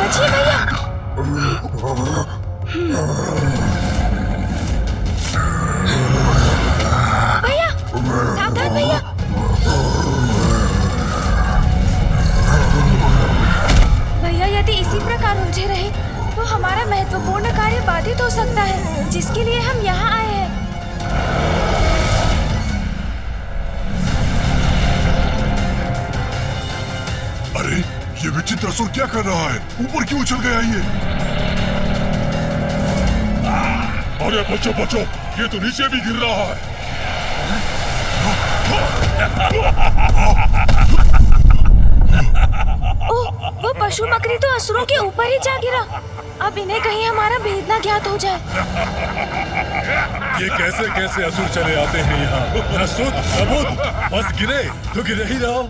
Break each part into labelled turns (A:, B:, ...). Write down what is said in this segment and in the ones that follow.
A: बचिए भैया। भैया सावधान भैया। भैया यदि इसी प्रकार उलझे रहे तो हमारा महत्वपूर्ण कार्य बाधित हो सकता है, जिसके लिए हम यहाँ आए हैं।
B: अरे ये विचित्र असुर क्या कर रहा है? ऊपर क्यों उछल गया ये? अरे बचो बचो, ये तो नीचे भी गिर रहा है।
A: ओह, वो पशु मकड़ी तो असुरों के ऊपर ही जा गिरा। अब इन्हें कहीं हमारा भेद न ज्ञात हो जाए।
C: ये कैसे कैसे असुर चले आते हैं यहाँ? सुध सबूत, बस गिरे तो गिरे ही रहो।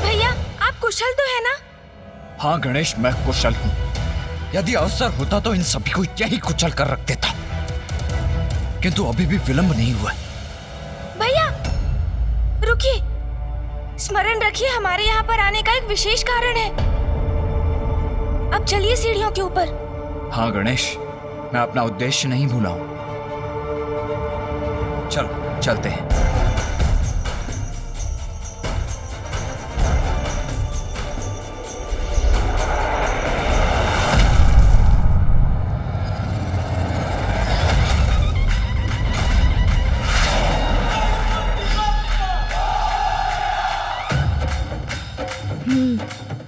A: भैया आप कुशल तो है ना?
D: हाँ गणेश, मैं कुशल हूँ। यदि अवसर होता तो इन सभी को यही कुचल कर रख देता, किंतु अभी भी विलंब नहीं हुआ।
A: भैया रुकिए, स्मरण रखिए हमारे यहाँ पर आने का एक विशेष कारण है। अब चलिए सीढ़ियों के ऊपर।
D: हाँ गणेश, मैं अपना उद्देश्य नहीं भूला हूँ। चलो चलते हैं।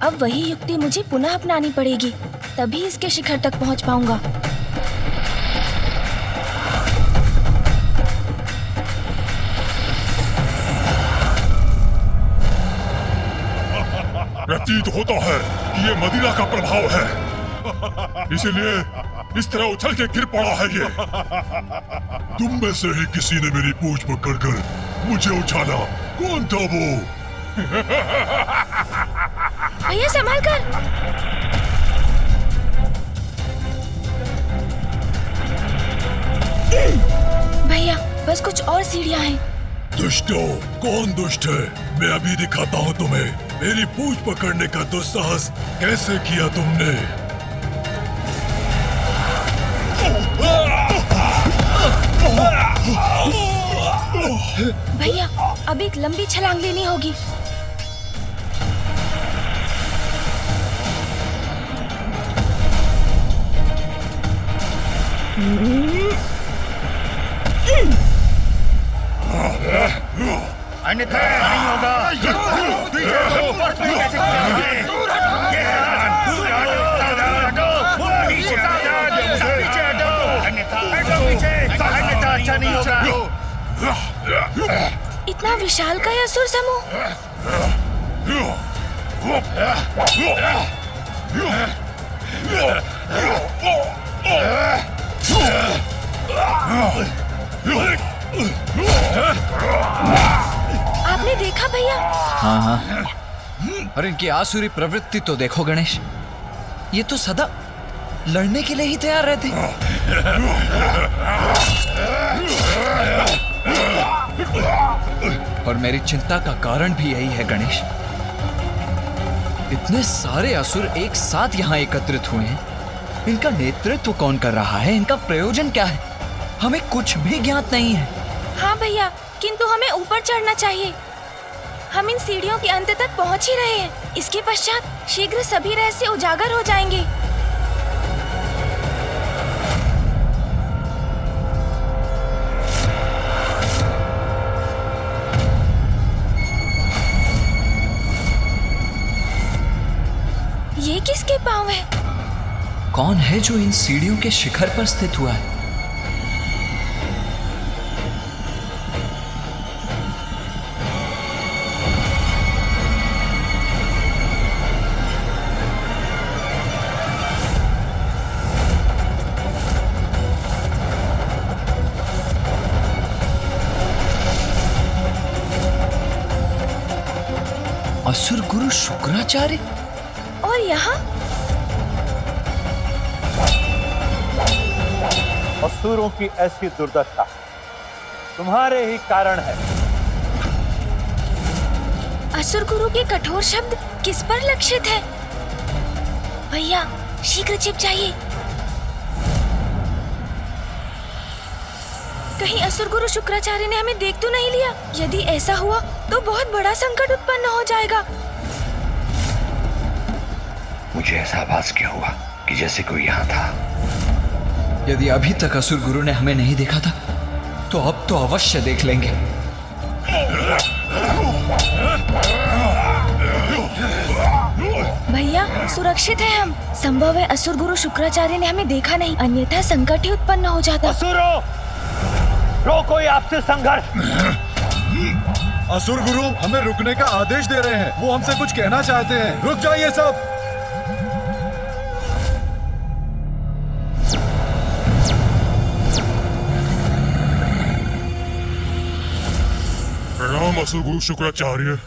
A: अब वही युक्ति मुझे पुनः अपनानी पड़ेगी, तभी इसके शिखर तक पहुंच पाऊंगा।
B: प्रतीत होता है कि ये मदिरा का प्रभाव है, इसीलिए इस तरह उछल के गिर पड़ा है ये। तुम में से ही किसी ने मेरी पूंछ पकड़कर मुझे उछाला। कौन था वो?
A: भैया संभाल कर। भैया बस कुछ और सीढ़ियां हैं।
B: दुष्टो, कौन दुष्ट है? मैं अभी दिखाता हूँ तुम्हें। मेरी पूंछ पकड़ने का दुस्साहस कैसे किया तुमने?
A: भैया अब एक लंबी छलांग लेनी होगी।
E: अन्यथा नहीं होगा। पीछे हटो, कैसे पीछे हटो, अन्यथा अच्छा नहीं होगा।
A: इतना विशाल का असुर समूह। आपने देखा भैया?
D: हाँ हाँ, और इनकी आसुरी प्रवृत्ति तो देखो गणेश, ये तो सदा लड़ने के लिए ही तैयार रहते। और मेरी चिंता का कारण भी यही है गणेश। इतने सारे असुर एक साथ यहाँ एकत्रित हुए हैं, इनका नेतृत्व कौन कर रहा है? इनका प्रयोजन क्या है? हमें कुछ भी ज्ञात नहीं है।
A: हाँ भैया, किंतु हमें ऊपर चढ़ना चाहिए। हम इन सीढ़ियों के अंत तक पहुँच ही रहे हैं। इसके पश्चात शीघ्र सभी रहस्य उजागर हो जाएंगे। ये किसके पांव है?
D: कौन है जो इन सीढ़ियों के शिखर पर स्थित हुआ है? असुर गुरु शुक्राचार्य।
A: और यहाँ
E: असुरों की ऐसी दुर्दशा तुम्हारे ही कारण है।
A: असुर गुरु के कठोर शब्द किस पर लक्षित है? भैया शीघ्र छिप जाइए। कहीं असुर गुरु शुक्राचार्य ने हमें देख तो नहीं लिया? यदि ऐसा हुआ तो बहुत बड़ा संकट उत्पन्न हो जाएगा।
F: मुझे ऐसा आभास क्यों हुआ कि जैसे कोई यहाँ था।
D: यदि अभी तक असुर गुरु ने हमें नहीं देखा था तो अब तो अवश्य देख लेंगे।
A: भैया सुरक्षित है हम। संभव है असुर गुरु शुक्राचार्य ने हमें देखा नहीं, अन्यथा संकट ही उत्पन्न हो जाता।
E: असुरों, रोको ये आपसे संघर्ष।
C: असुर गुरु हमें रुकने का आदेश दे रहे हैं। वो हमसे कुछ कहना चाहते हैं। रुक जाइए सब।
B: प्रणाम असुर गुरु शुक्राचार्य।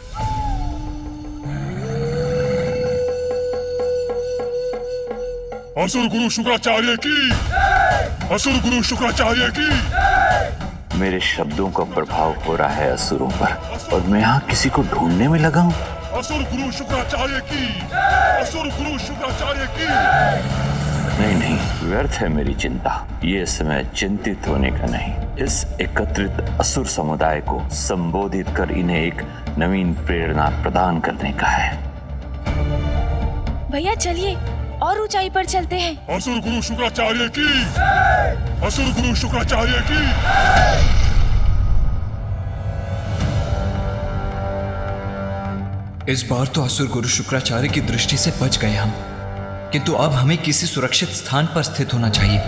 B: असुर गुरु शुक्राचार्य की, असुर गुरु शुक्राचार्य की।
F: मेरे शब्दों का प्रभाव हो रहा है असुरों पर, और मैं यहाँ किसी को ढूंढने में लगा हूँ।
B: असुर गुरु शुक्राचार्य की, असुर गुरु शुक्राचार्य की।
F: नहीं नहीं, व्यर्थ है मेरी चिंता। ये समय चिंतित होने का नहीं, इस एकत्रित असुर समुदाय को संबोधित कर इन्हें एक नवीन प्रेरणा प्रदान करने का है।
A: भैया चलिए और ऊंचाई पर चलते हैं।
B: असुर गुरु शुक्राचार्य की, असुर गुरु शुक्राचार्य की।
D: इस बार तो असुर गुरु शुक्राचार्य की दृष्टि से बच गए हम, किंतु अब हमें किसी सुरक्षित स्थान पर स्थित होना चाहिए।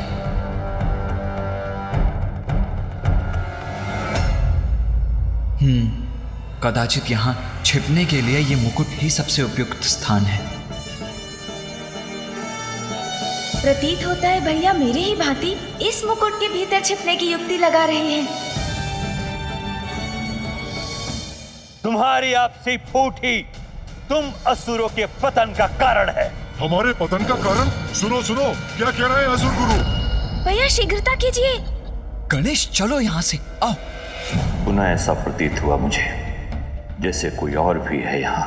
D: कदाचित यहाँ छिपने के लिए ये मुकुट ही सबसे उपयुक्त स्थान है।
A: प्रतीत होता है भैया मेरे ही भांति इस मुकुट के भीतर छिपने की युक्ति लगा रहे हैं।
E: तुम्हारी आपसी फूट ही तुम असुरों के पतन का कारण है।
C: हमारे पतन का कारण? सुनो सुनो, क्या कह रहे हैं असुर गुरु?
A: भैया शीघ्रता कीजिए।
D: गणेश चलो यहाँ से, आओ।
F: पुनः ऐसा प्रतीत हुआ मुझे जैसे कोई और भी है यहाँ।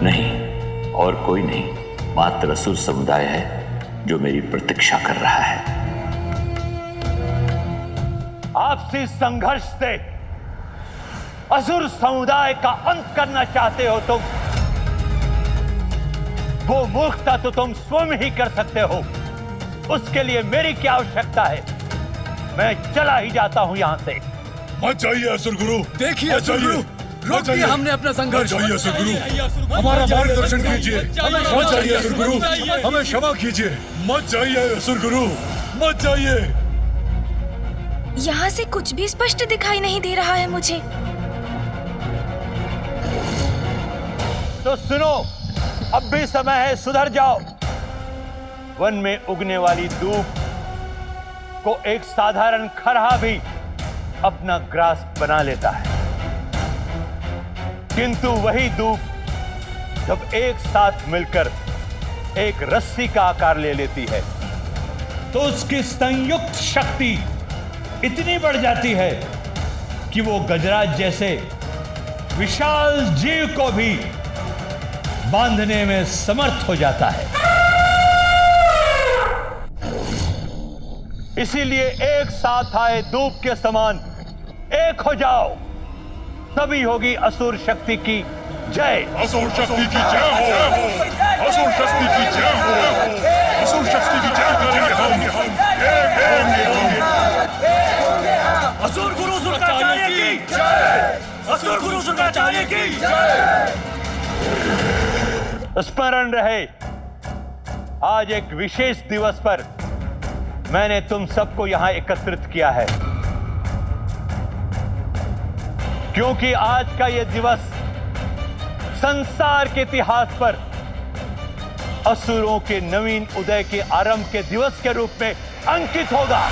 F: नहीं, और कोई नहीं, मात्र असुर समुदाय है जो मेरी प्रतीक्षा कर रहा है।
E: आपसी संघर्ष से असुर समुदाय का अंत करना चाहते हो तुम। वो मूर्खता तो तुम स्वयं ही कर सकते हो, उसके लिए मेरी क्या आवश्यकता है? मैं चला ही जाता हूं यहां से।
C: मत जाइए असुर गुरु।
G: देखिए असुर गुरु, रोक दिया हमने अपना संघर्ष।
C: मत जाइए असुर गुरु, हमारा मार्गदर्शन कीजिए। मत जाइए असुर गुरु, हमें क्षमा कीजिए। मत जाइए असुर गुरु, मत जाइए।
A: यहाँ से कुछ भी स्पष्ट दिखाई नहीं दे रहा है मुझे।
E: तो सुनो, अब भी समय है, सुधर जाओ। वन में उगने वाली दूब को एक साधारण खरहा भी अपना ग्रास बना लेता है, किंतु वही दूब जब एक साथ मिलकर एक रस्सी का आकार ले लेती है तो उसकी संयुक्त शक्ति इतनी बढ़ जाती है कि वो गजराज जैसे विशाल जीव को भी बांधने में समर्थ हो जाता है। इसीलिए एक साथ आए दूब के समान एक हो जाओ, तभी होगी असुर शक्ति की जय।
B: असुर शक्ति की जय हो, असुर शक्ति की जय हो, असुर शक्ति की जय करेंगे हम।
G: असुर गुरु शुक्राचार्य की जय, असुर गुरु शुक्राचार्य की जय।
E: स्मरण रहे, आज एक विशेष दिवस पर मैंने तुम सबको यहां एकत्रित किया है, क्योंकि आज का यह दिवस संसार के इतिहास पर असुरों के नवीन उदय के आरंभ के दिवस के रूप में अंकित होगा।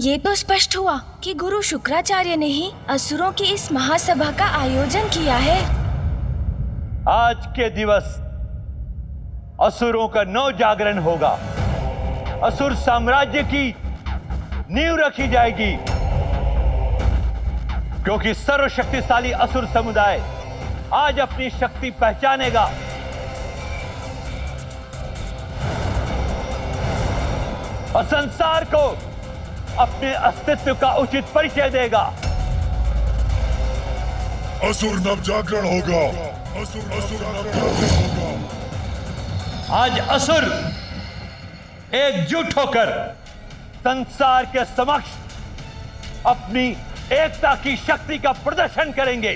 A: ये तो स्पष्ट हुआ कि गुरु शुक्राचार्य ने ही असुरों की इस महासभा का आयोजन किया है।
E: आज के दिवस असुरों का नव जागरण होगा। असुर साम्राज्य की नींव रखी जाएगी, क्योंकि सर्वशक्तिशाली असुर समुदाय आज अपनी शक्ति पहचानेगा। और संसार को अपने अस्तित्व का उचित परिचय देगा।
B: असुर नव जागरण होगा। असुर नव जागरण होगा।
E: आज असुर एकजुट होकर संसार के समक्ष अपनी एकता की शक्ति का प्रदर्शन करेंगे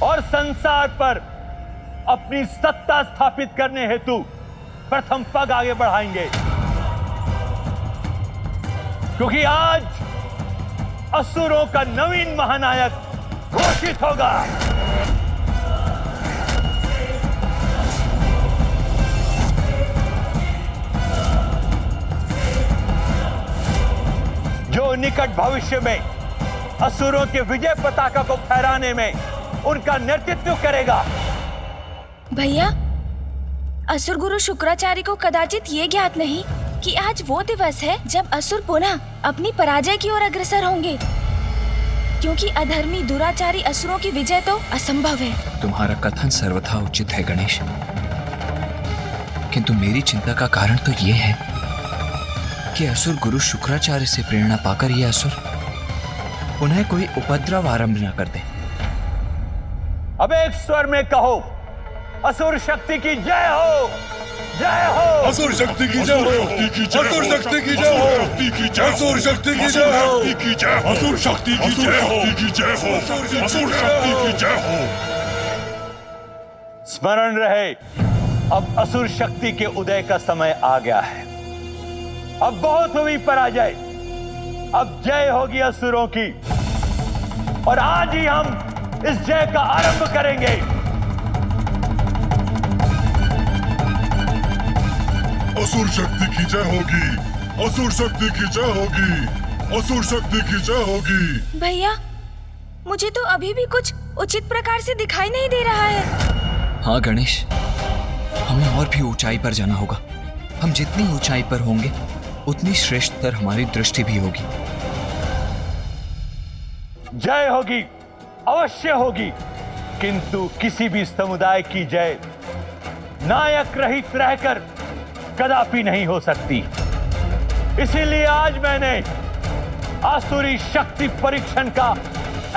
E: और संसार पर अपनी सत्ता स्थापित करने हेतु प्रथम पग आगे बढ़ाएंगे, क्योंकि आज असुरों का नवीन महानायक घोषित होगा। जो निकट भविष्य में असुरों के विजय पताका को फहराने में उनका नेतृत्व करेगा।
A: भैया, असुर गुरु शुक्राचार्य को कदाचित ये ज्ञात नहीं कि आज वो दिवस है जब असुर पुनः अपनी पराजय की ओर अग्रसर होंगे, क्योंकि अधर्मी दुराचारी असुरों की विजय तो असंभव है।
D: तुम्हारा कथन सर्वथा उचित है गणेश, किंतु मेरी चिंता का कारण तो ये है कि असुर गुरु शुक्राचार्य से प्रेरणा पाकर ये असुर पुनः कोई उपद्रव आरंभ न कर दे।
E: अब एक स्वर में कहो, असुर शक्ति की जय हो, जय हो।
C: असुर शक्ति की जय हो, असुर शक्ति की जय हो, असुर शक्ति की जय हो,
B: असुर शक्ति की जय हो, असुर शक्ति की जय हो।
E: स्मरण रहे, अब असुर शक्ति के उदय का समय आ गया है। अब बहुत हुई पराजय, अब जय होगी असुरों की, और आज ही हम इस जय का आरंभ करेंगे।
B: असुर शक्ति की जय होगी, असुर शक्ति की जय होगी, असुर शक्ति की जय होगी।
A: भैया, मुझे तो अभी भी कुछ उचित प्रकार से दिखाई नहीं दे रहा है।
D: हाँ गणेश, हमें और भी ऊंचाई पर जाना होगा। हम जितनी ऊंचाई पर होंगे उतनी श्रेष्ठतर हमारी दृष्टि भी होगी।
E: जय होगी, अवश्य होगी, किंतु किसी भी समुदाय की जय नायक रहित रहकर कदापि नहीं हो सकती। इसीलिए आज मैंने आसुरी शक्ति परीक्षण का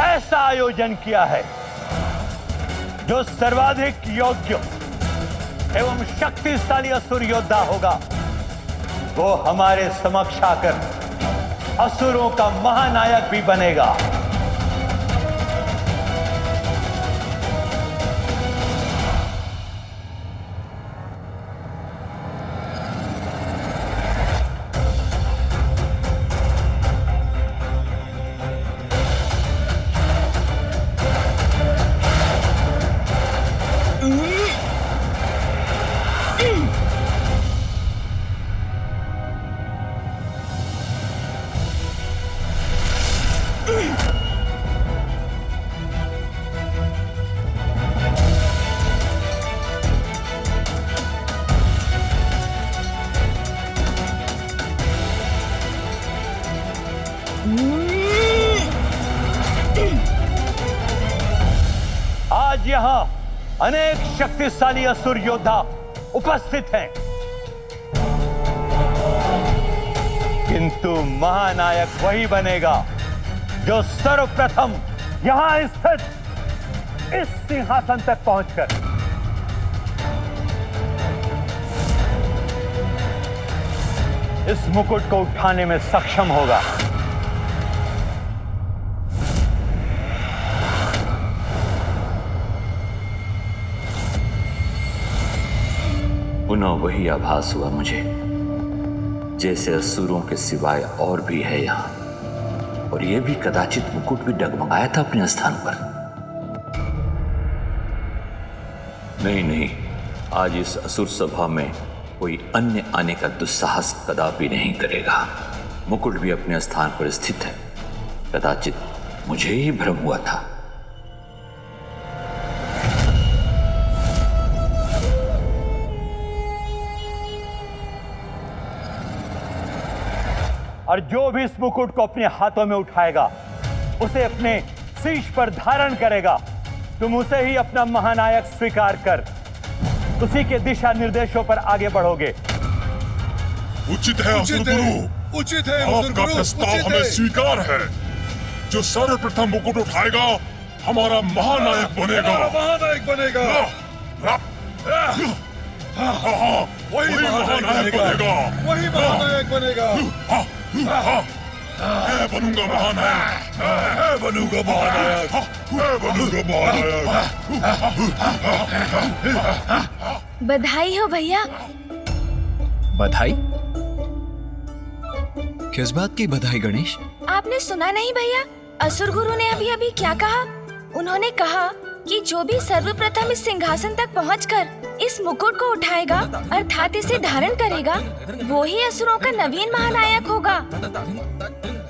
E: ऐसा आयोजन किया है, जो सर्वाधिक योग्य एवं शक्तिशाली असुर योद्धा होगा, वो हमारे समक्ष आकर असुरों का महानायक भी बनेगा। आज यहां अनेक शक्तिशाली असुर योद्धा उपस्थित हैं, किंतु महानायक वही बनेगा जो सर्वप्रथम यहां स्थित इस सिंहासन तक पहुंचकर इस मुकुट को उठाने में सक्षम होगा।
F: पुनः वही आभास हुआ मुझे, जैसे असुरों के सिवाय और भी है यहाँ, और यह भी कदाचित मुकुट भी डगमगाया था अपने स्थान पर। नहीं नहीं, आज इस असुर सभा में कोई अन्य आने का दुस्साहस कदापि नहीं करेगा। मुकुट भी अपने स्थान पर स्थित है। कदाचित मुझे ही भ्रम हुआ था।
E: और जो भी इस मुकुट को अपने हाथों में उठाएगा, उसे अपने शीश पर धारण करेगा, तुम उसे ही अपना महानायक स्वीकार कर उसी के दिशा निर्देशों पर आगे बढ़ोगे।
B: उचित है असुर गुरु,
C: उचित है
B: आपका प्रस्ताव हमें स्वीकार है। जो सर्वप्रथम मुकुट उठाएगा हमारा महानायक बनेगा।
C: महानायक बनेगा।
B: वही महानायक बनेगा।
C: वही महानायक बनेगा।
B: मैं बनूंगा महानायक।
C: मैं बनूंगा महानायक।
B: मैं बनूंगा महानायक।
A: बधाई हो भैया।
D: बधाई? किस बात की बधाई गणेश?
A: आपने सुना नहीं भैया, असुर गुरु ने अभी अभी क्या कहा? उन्होंने कहा कि जो भी सर्वप्रथम इस सिंहासन तक पहुंचकर इस मुकुट को उठाएगा अर्थात इसे धारण करेगा, वो ही असुरों का नवीन महानायक होगा।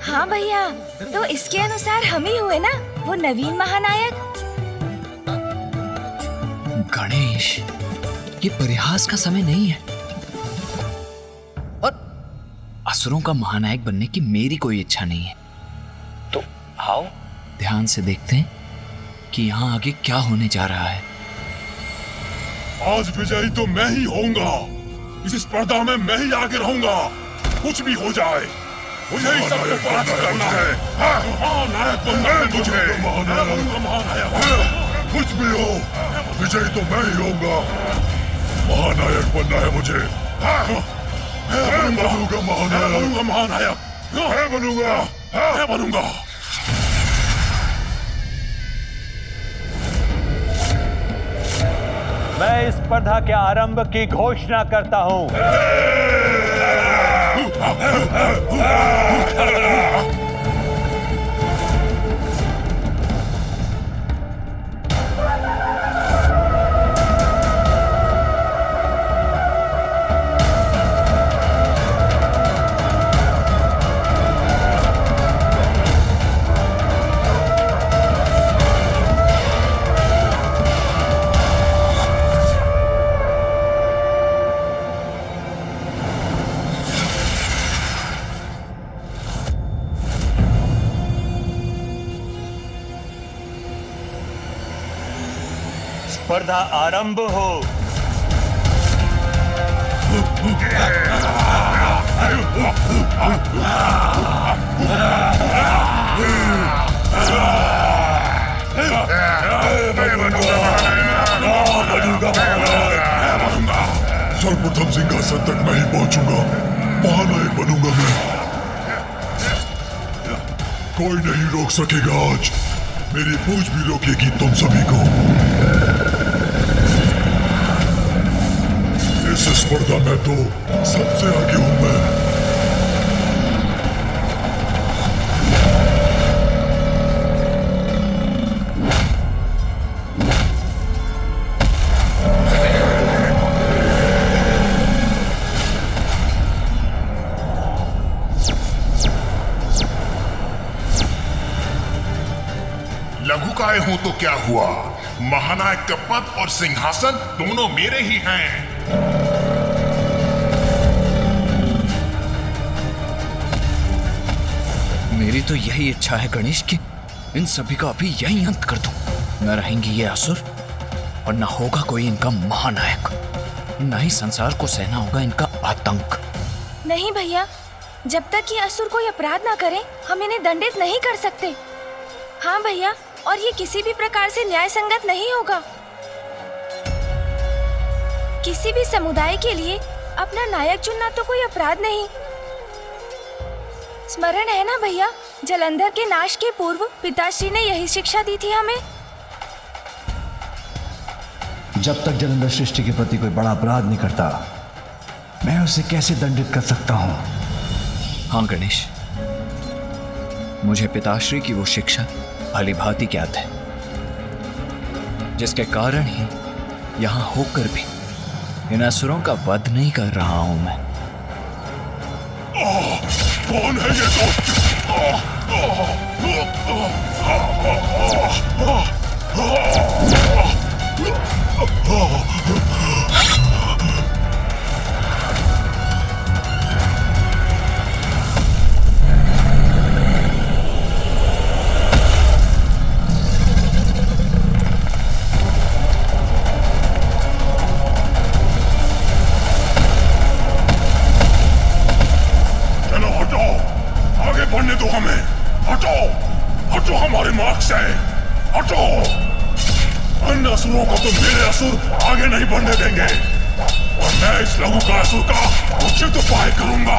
A: हाँ भैया, तो इसके अनुसार हम ही हुए ना वो नवीन महानायक।
D: गणेश, ये परिहास का समय नहीं है। और असुरों का महानायक बनने की मेरी कोई इच्छा नहीं है। तो आओ ध्यान से देखते हैं कि यहाँ आगे क्या होने जा रहा है।
B: आज विजयी तो मैं ही होऊंगा। इस स्पर्धा में मैं ही आगे रहूंगा। कुछ भी हो जाए, मुझे ही सबको पराजित करना है। महानायक बनना है मुझे। महानायक कुछ भी हो, विजयी तो मैं ही होऊंगा। महानायक बनना है मुझे। मैं बनूंगा महानायक। मैं बनूंगा।
E: मैं इस स्पर्धा के आरंभ की घोषणा करता हूं। स्पर्धा आरंभ हो।
B: सर्वप्रथम सिंहासन तक मैं ही पहुंचूंगा। महानायक बनूंगा मैं। कोई नहीं रोक सकेगा आज। मेरी पूछ भी रोकेगी तुम सभी को। इस स्पर्धा में तो सबसे आगे हूं मैं।
H: लघुकाय हूं तो क्या हुआ, महानायक का पद और सिंहासन दोनों मेरे ही हैं।
D: मेरी तो यही इच्छा है गणेश कि इन सभी का अभी यही अंत कर दूं। न रहेंगे ये असुर और न होगा कोई इनका महानायक। न ही संसार को सहना होगा इनका आतंक।
A: नहीं भैया, जब तक ये असुर कोई अपराध ना करे हम इन्हें दंडित नहीं कर सकते। हाँ भैया, और ये किसी भी प्रकार से न्याय संगत नहीं होगा। किसी भी समुदाय के लिए अपना नायक चुनना तो कोई अपराध नहीं। स्मरण है ना भैया, जलंधर के नाश के पूर्व पिताश्री ने यही शिक्षा दी थी हमें।
I: जब तक जलंधर सृष्टि के प्रति कोई बड़ा अपराध नहीं करता, मैं उसे कैसे दंडित कर सकता हूं?
D: हाँ गणेश, मुझे पिताश्री की वो शिक्षा भली भांति ज्ञात है, जिसके कारण ही यहां होकर भी इन असुरों का वध नहीं कर रहा हूं मैं।
B: कौन है ये दोस्त? बढ़ने दो हमें। हटो, हटो हमारे मार्ग से, हटो। अन्य असुरों को तो मेरे असुर आगे नहीं बढ़ने देंगे और मैं इस लघु का असुर का उचित उपाय करूंगा।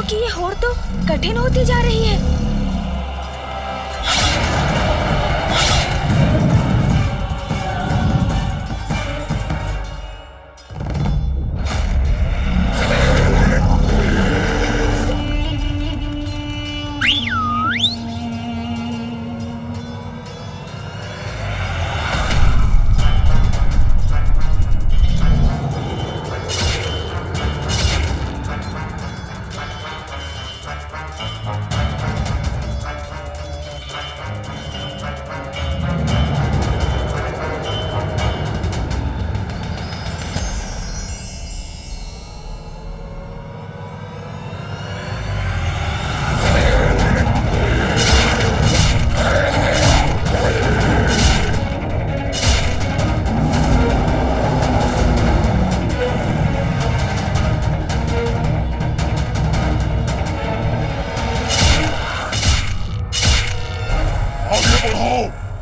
A: की ये होड़ तो कठिन होती जा रही है।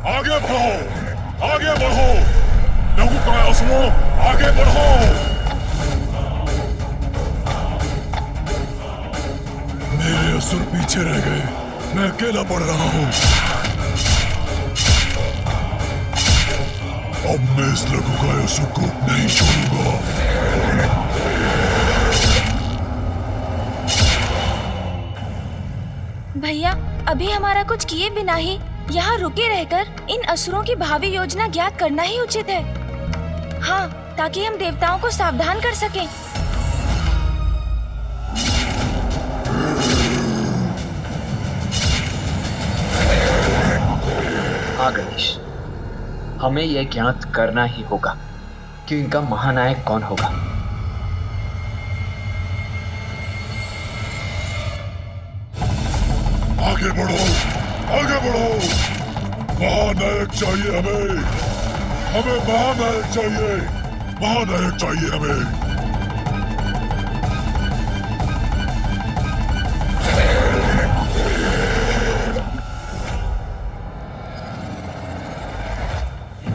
B: आगे बढ़ो, आगे बढ़ो, लघु काय असुरों, आगे बढ़ो।
C: मेरे असुर पीछे रह गए, मैं अकेला बढ़ रहा हूँ।
B: अब मैं इस लघु काय असुर को नहीं छोड़ूंगा।
A: भैया, अभी हमारा कुछ किए बिना ही यहाँ रुके रहकर इन असुरों की भावी योजना ज्ञात करना ही उचित है। हाँ, ताकि हम देवताओं को सावधान कर सकें।
D: हाँ गणेश, हमें यह ज्ञात करना ही होगा कि इनका महानायक कौन होगा।
B: आगे बढ़ो, आगे बढ़ो। महानायक चाहिए हमें, हमें महानायक चाहिए, महानायक चाहिए हमें।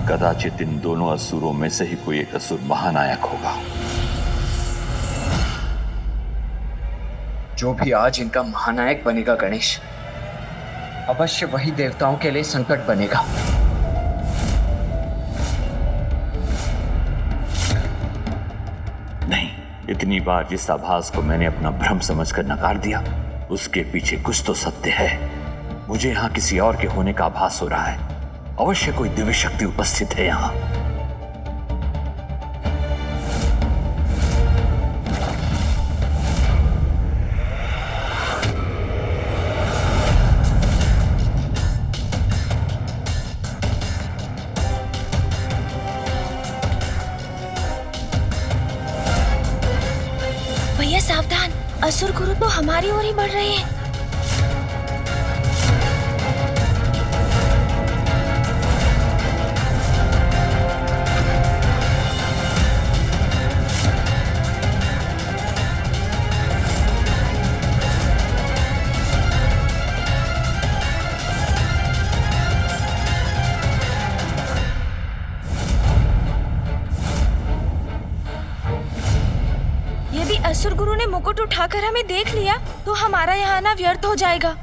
F: कदाचित इन दोनों असुरों में से ही कोई एक असुर महानायक होगा।
D: जो भी आज इनका महानायक बनेगा गणेश, अवश्य वही देवताओं के लिए संकट बनेगा।
F: नहीं, इतनी बार जिस आभास को मैंने अपना भ्रम समझकर नकार दिया, उसके पीछे कुछ तो सत्य है। मुझे यहाँ किसी और के होने का आभास हो रहा है। अवश्य कोई दिव्य शक्ति उपस्थित है यहाँ।
A: भैया सावधान, असुर गुरु तो हमारी ओर ही बढ़ रहे हैं। असुर गुरु ने मुकुट उठाकर हमें देख लिया तो हमारा यहाँ आना व्यर्थ हो जाएगा।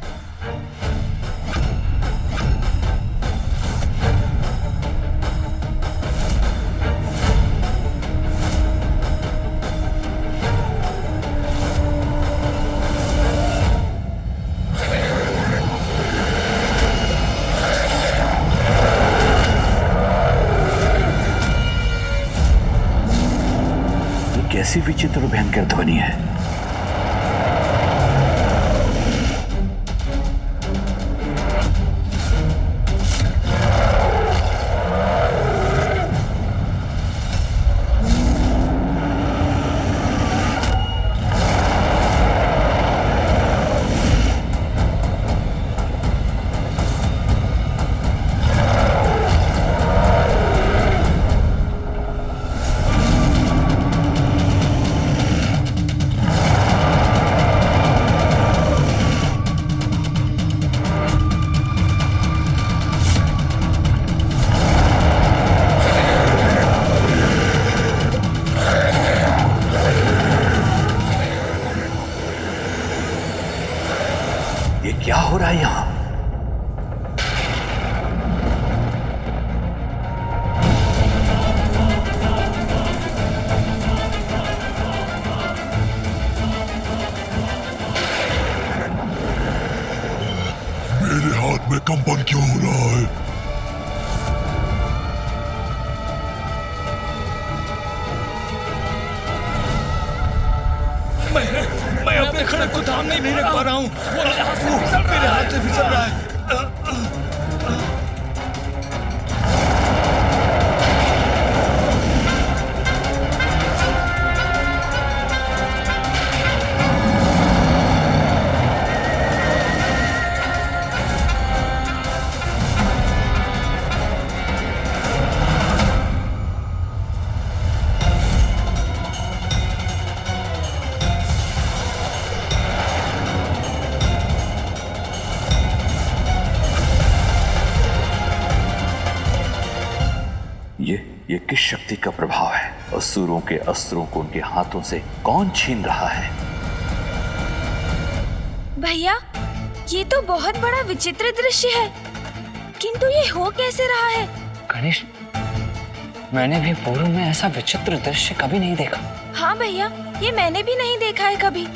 F: कैसी विचित्र भयंकर ध्वनि है। ये क्या हो रहा है यहां?
B: मेरे हाथ में कंपन क्यों हो रहा है?
C: मैं अपने खड़क को थाम नहीं रख पा रहा हूँ। मेरे हाथ से फिसल रहा है।
F: ये किस शक्ति का प्रभाव है? असुरों के अस्त्रों को उनके हाथों से कौन छीन रहा है?
A: भैया, ये तो बहुत बड़ा विचित्र दृश्य है, किंतु ये हो कैसे रहा है?
D: गणेश, मैंने भी पूर्व में ऐसा विचित्र दृश्य कभी नहीं देखा।
A: हाँ भैया, ये मैंने भी नहीं देखा है कभी।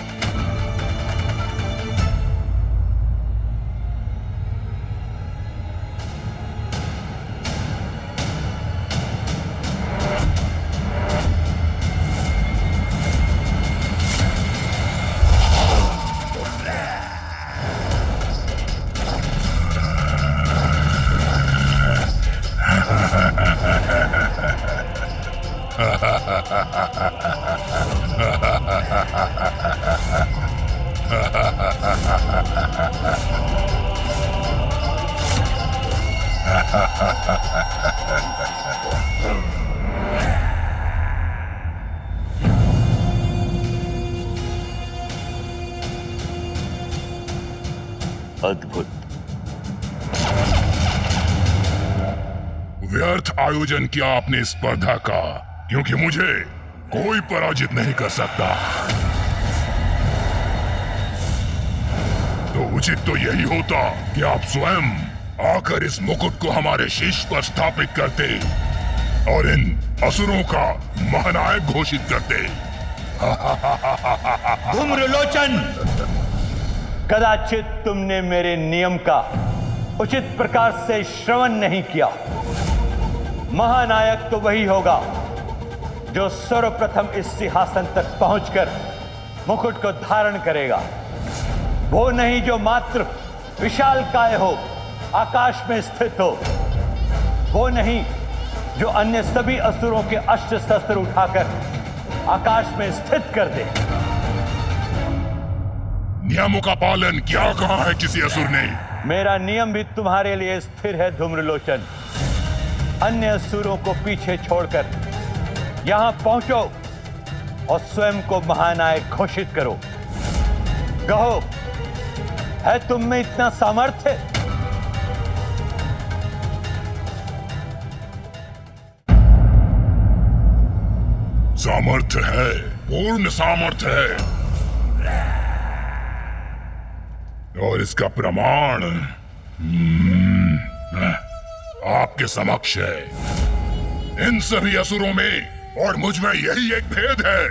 F: अद्भुत।
B: व्यर्थ आयोजन किया आपने इस स्पर्धा का, क्योंकि मुझे कोई पराजित नहीं कर सकता। तो उचित तो यही होता कि आप स्वयं आकर इस मुकुट को हमारे शीश पर स्थापित करते और इन असुरों का महानायक घोषित करते।
E: धूम्रलोचन, कदाचित तुमने मेरे नियम का उचित प्रकार से श्रवण नहीं किया। महानायक तो वही होगा जो सर्वप्रथम इस सिंहासन तक पहुंचकर मुकुट को धारण करेगा, वो नहीं जो मात्र विशालकाय हो, आकाश में स्थित हो, वो नहीं जो अन्य सभी असुरों के अस्त्र शस्त्र उठाकर आकाश में स्थित कर दे।
B: नियमों का पालन क्या कहा है किसी असुर ने?
E: मेरा नियम भी तुम्हारे लिए स्थिर है धूम्रलोचन। अन्य असुरों को पीछे छोड़कर यहां पहुंचो और स्वयं को महानायक घोषित करो। कहो, है तुम में इतना सामर्थ्य?
H: सामर्थ्य है, पूर्ण सामर्थ्य है, और इसका प्रमाण आपके समक्ष है। इन सभी असुरों में और मुझ में यही एक भेद है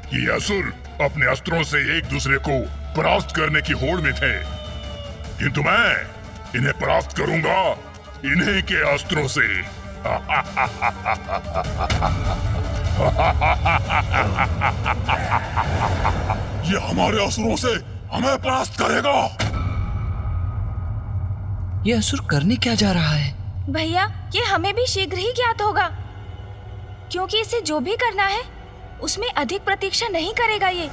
H: कि असुर अपने अस्त्रों से एक दूसरे को परास्त करने की होड़ में थे, किंतु मैं इन्हें परास्त करूंगा इन्हीं के अस्त्रों से।
B: ये हमारे असुरों से हमें परास्त करेगा।
D: ये असुर करने क्या जा रहा है?
A: भैया ये हमें भी शीघ्र ही ज्ञात होगा, क्योंकि इसे जो भी करना है उसमें अधिक प्रतीक्षा नहीं करेगा ये।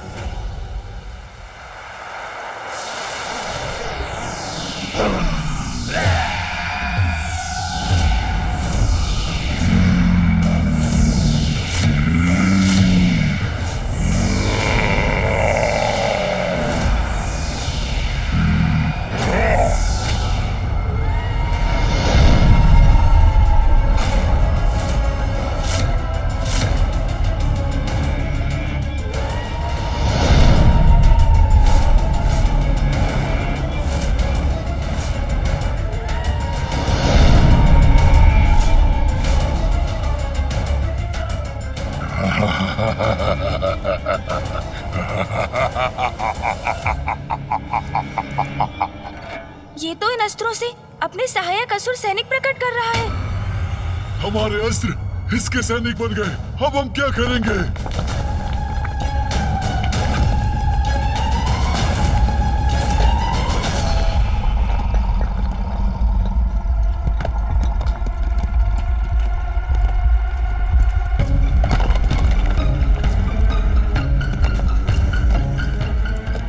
A: ये तो इन अस्त्रों से अपने सहायक असुर सैनिक प्रकट कर रहा है।
B: हमारे अस्त्र इसके सैनिक बन गए, अब हम क्या करेंगे?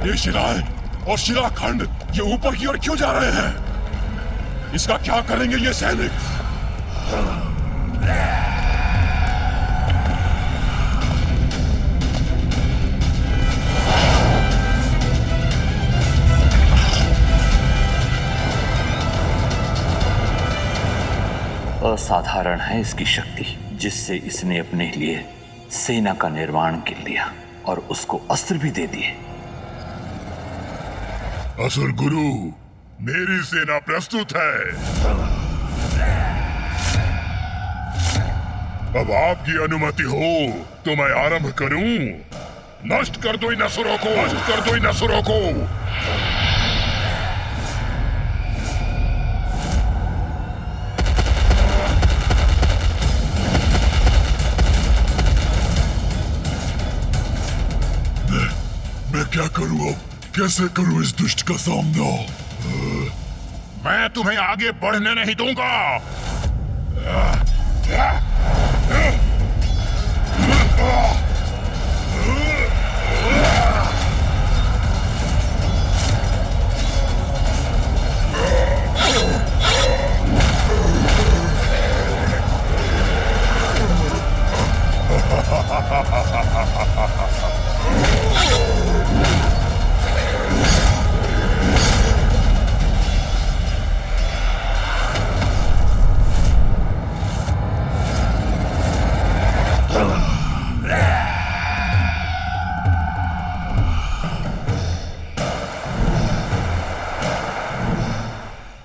B: ये शिलाएं और शिलाखंड ये ऊपर की ओर क्यों जा रहे हैं? इसका क्या करेंगे ये सैनिक?
F: असाधारण है इसकी शक्ति, जिससे इसने अपने लिए सेना का निर्माण कर लिया और उसको अस्त्र भी दे दिए।
H: असुर गुरु, मेरी सेना प्रस्तुत है। अब आपकी अनुमति हो तो मैं आरंभ करूं। नष्ट कर दो इन असुरों को, नष्ट कर दो इन असुरों को।
B: मैं क्या करूं अब? कैसे करूं इस दुष्ट का सामना?
H: मैं तुम्हें आगे बढ़ने नहीं दूंगा।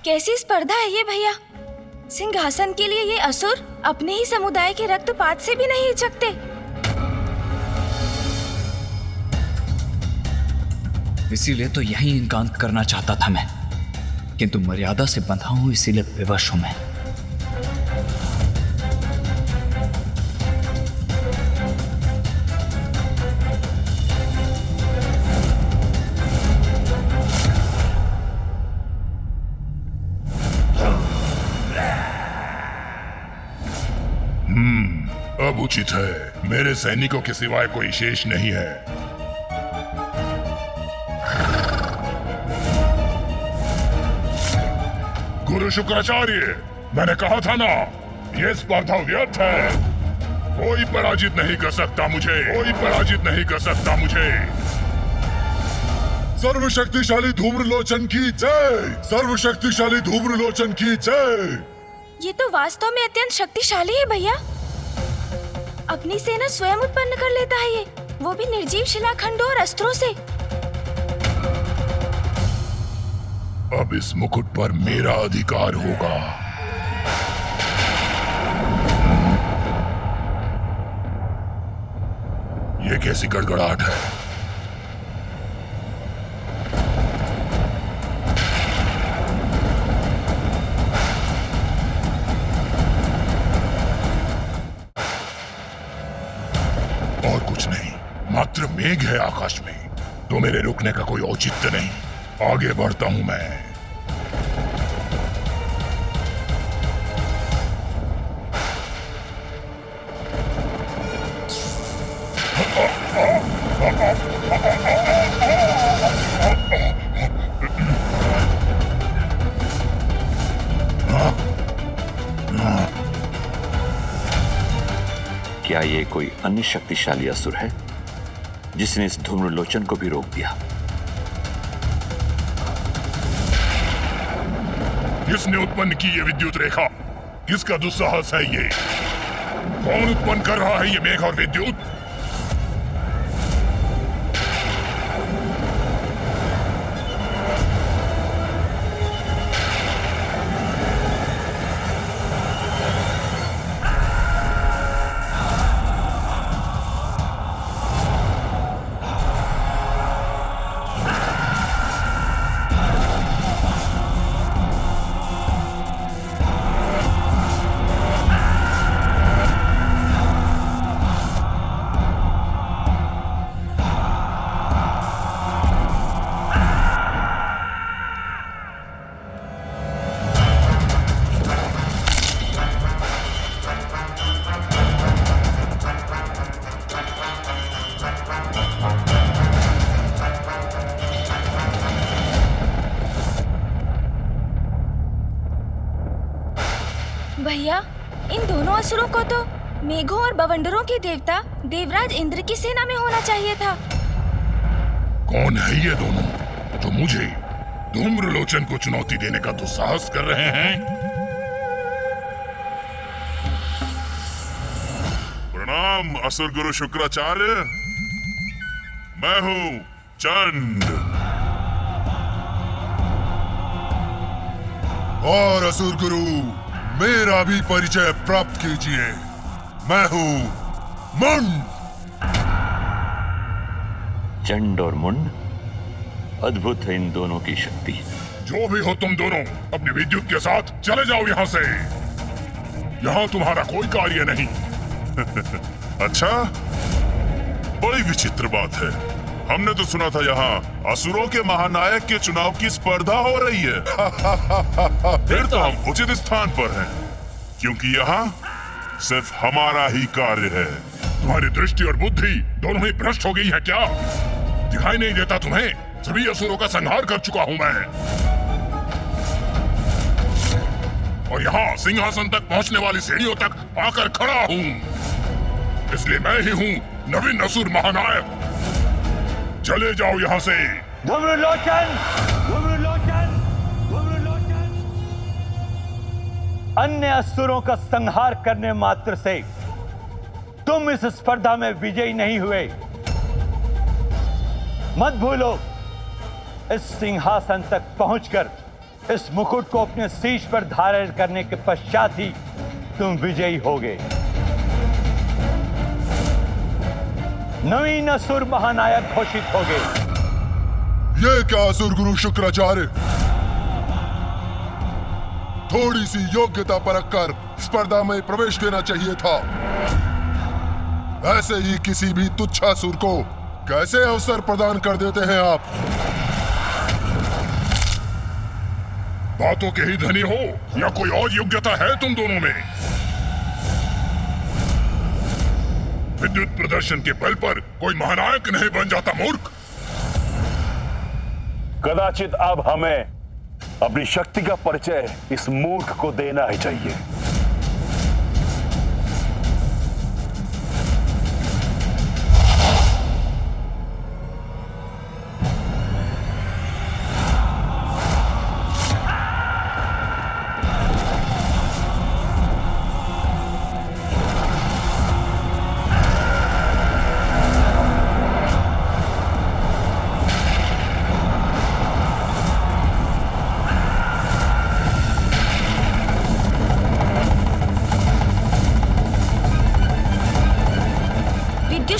A: कैसी स्पर्धा है ये भैया? सिंहासन के लिए ये असुर अपने ही समुदाय के रक्तपात से भी नहीं हिचकते।
D: इसीलिए तो यहीं इनका अंत करना चाहता था मैं, किंतु मर्यादा से बंधा हूं इसीलिए विवश हूं मैं।
H: अब उचित है, मेरे सैनिकों के सिवाय कोई शेष नहीं है। गुरु शुक्राचार्य, मैंने कहा था ना, ये स्पर्धा व्यर्थ है। कोई पराजित नहीं कर सकता मुझे, कोई पराजित नहीं कर सकता मुझे।
B: सर्वशक्तिशाली धूम्रलोचन की जय! सर्वशक्तिशाली धूम्रलोचन की जय!
A: ये तो वास्तव में अत्यंत शक्तिशाली है भैया। अपनी सेना स्वयं उत्पन्न कर लेता है ये, वो भी निर्जीव शिलाखंडों और अस्त्रों से।
H: अब इस मुकुट पर मेरा अधिकार होगा। ये कैसी गड़गड़ाहट है? और कुछ नहीं, मात्र मेघ है आकाश में, तो मेरे रुकने का कोई औचित्य नहीं। आगे बढ़ता हूं मैं।
F: क्या ये कोई अन्य शक्तिशाली असुर है जिसने इस धूम्रलोचन को भी रोक दिया?
H: किसने उत्पन्न की ये विद्युत रेखा? किसका दुस्साहस है ये? कौन उत्पन्न कर रहा है ये मेघ और विद्युत?
A: भैया, इन दोनों असुरों को तो मेघों और बवंडरों के देवता देवराज इंद्र की सेना में होना चाहिए था।
H: कौन है ये दोनों जो मुझे धूम्रलोचन को चुनौती देने का दुस्साहस कर रहे हैं?
B: प्रणाम असुर गुरु शुक्राचार्य, मैं हूँ चंड।
H: और असुर गुरु, मेरा भी परिचय प्राप्त कीजिए। मैं हूं मुंड।
F: चंड और मुंड, अद्भुत है इन दोनों की शक्ति।
H: जो भी हो तुम दोनों, अपनी विद्युत के साथ चले जाओ यहाँ से। यहाँ तुम्हारा कोई कार्य नहीं।
B: अच्छा, बड़ी विचित्र बात है। हमने तो सुना था यहाँ असुरों के महानायक के चुनाव की स्पर्धा हो रही है। फिर तो हम उचित स्थान पर हैं, क्योंकि यहाँ सिर्फ हमारा ही कार्य है।
H: तुम्हारी दृष्टि और बुद्धि दोनों ही भ्रष्ट हो गई है क्या? दिखाई नहीं देता तुम्हें? सभी असुरों का संहार कर चुका हूं मैं, और यहाँ सिंहासन तक पहुँचने वाली सीढ़ियों तक आकर खड़ा हूँ। इसलिए मैं ही हूँ नवीन असुर महानायक। चले जाओ यहाँ से।
E: धूम्रलोचन! धूम्रलोचन! धूम्रलोचन! अन्य असुरों का संहार करने मात्र से तुम इस स्पर्धा में विजयी नहीं हुए। मत भूलो, इस सिंहासन तक पहुंचकर इस मुकुट को अपने शीश पर धारण करने के पश्चात ही तुम विजयी होगे। नवीन असुर महानायक घोषित होगे।
H: ये क्या असुर गुरु शुक्राचार्य, थोड़ी सी योग्यता परखकर स्पर्धा में प्रवेश देना चाहिए था। ऐसे ही किसी भी तुच्छासुर को कैसे अवसर प्रदान कर देते हैं आप? बातों के ही धनी हो या कोई और योग्यता है तुम दोनों में? विद्युत प्रदर्शन के बल पर कोई महानायक नहीं बन जाता मूर्ख।
J: कदाचित अब हमें अपनी शक्ति का परिचय इस मूर्ख को देना ही चाहिए।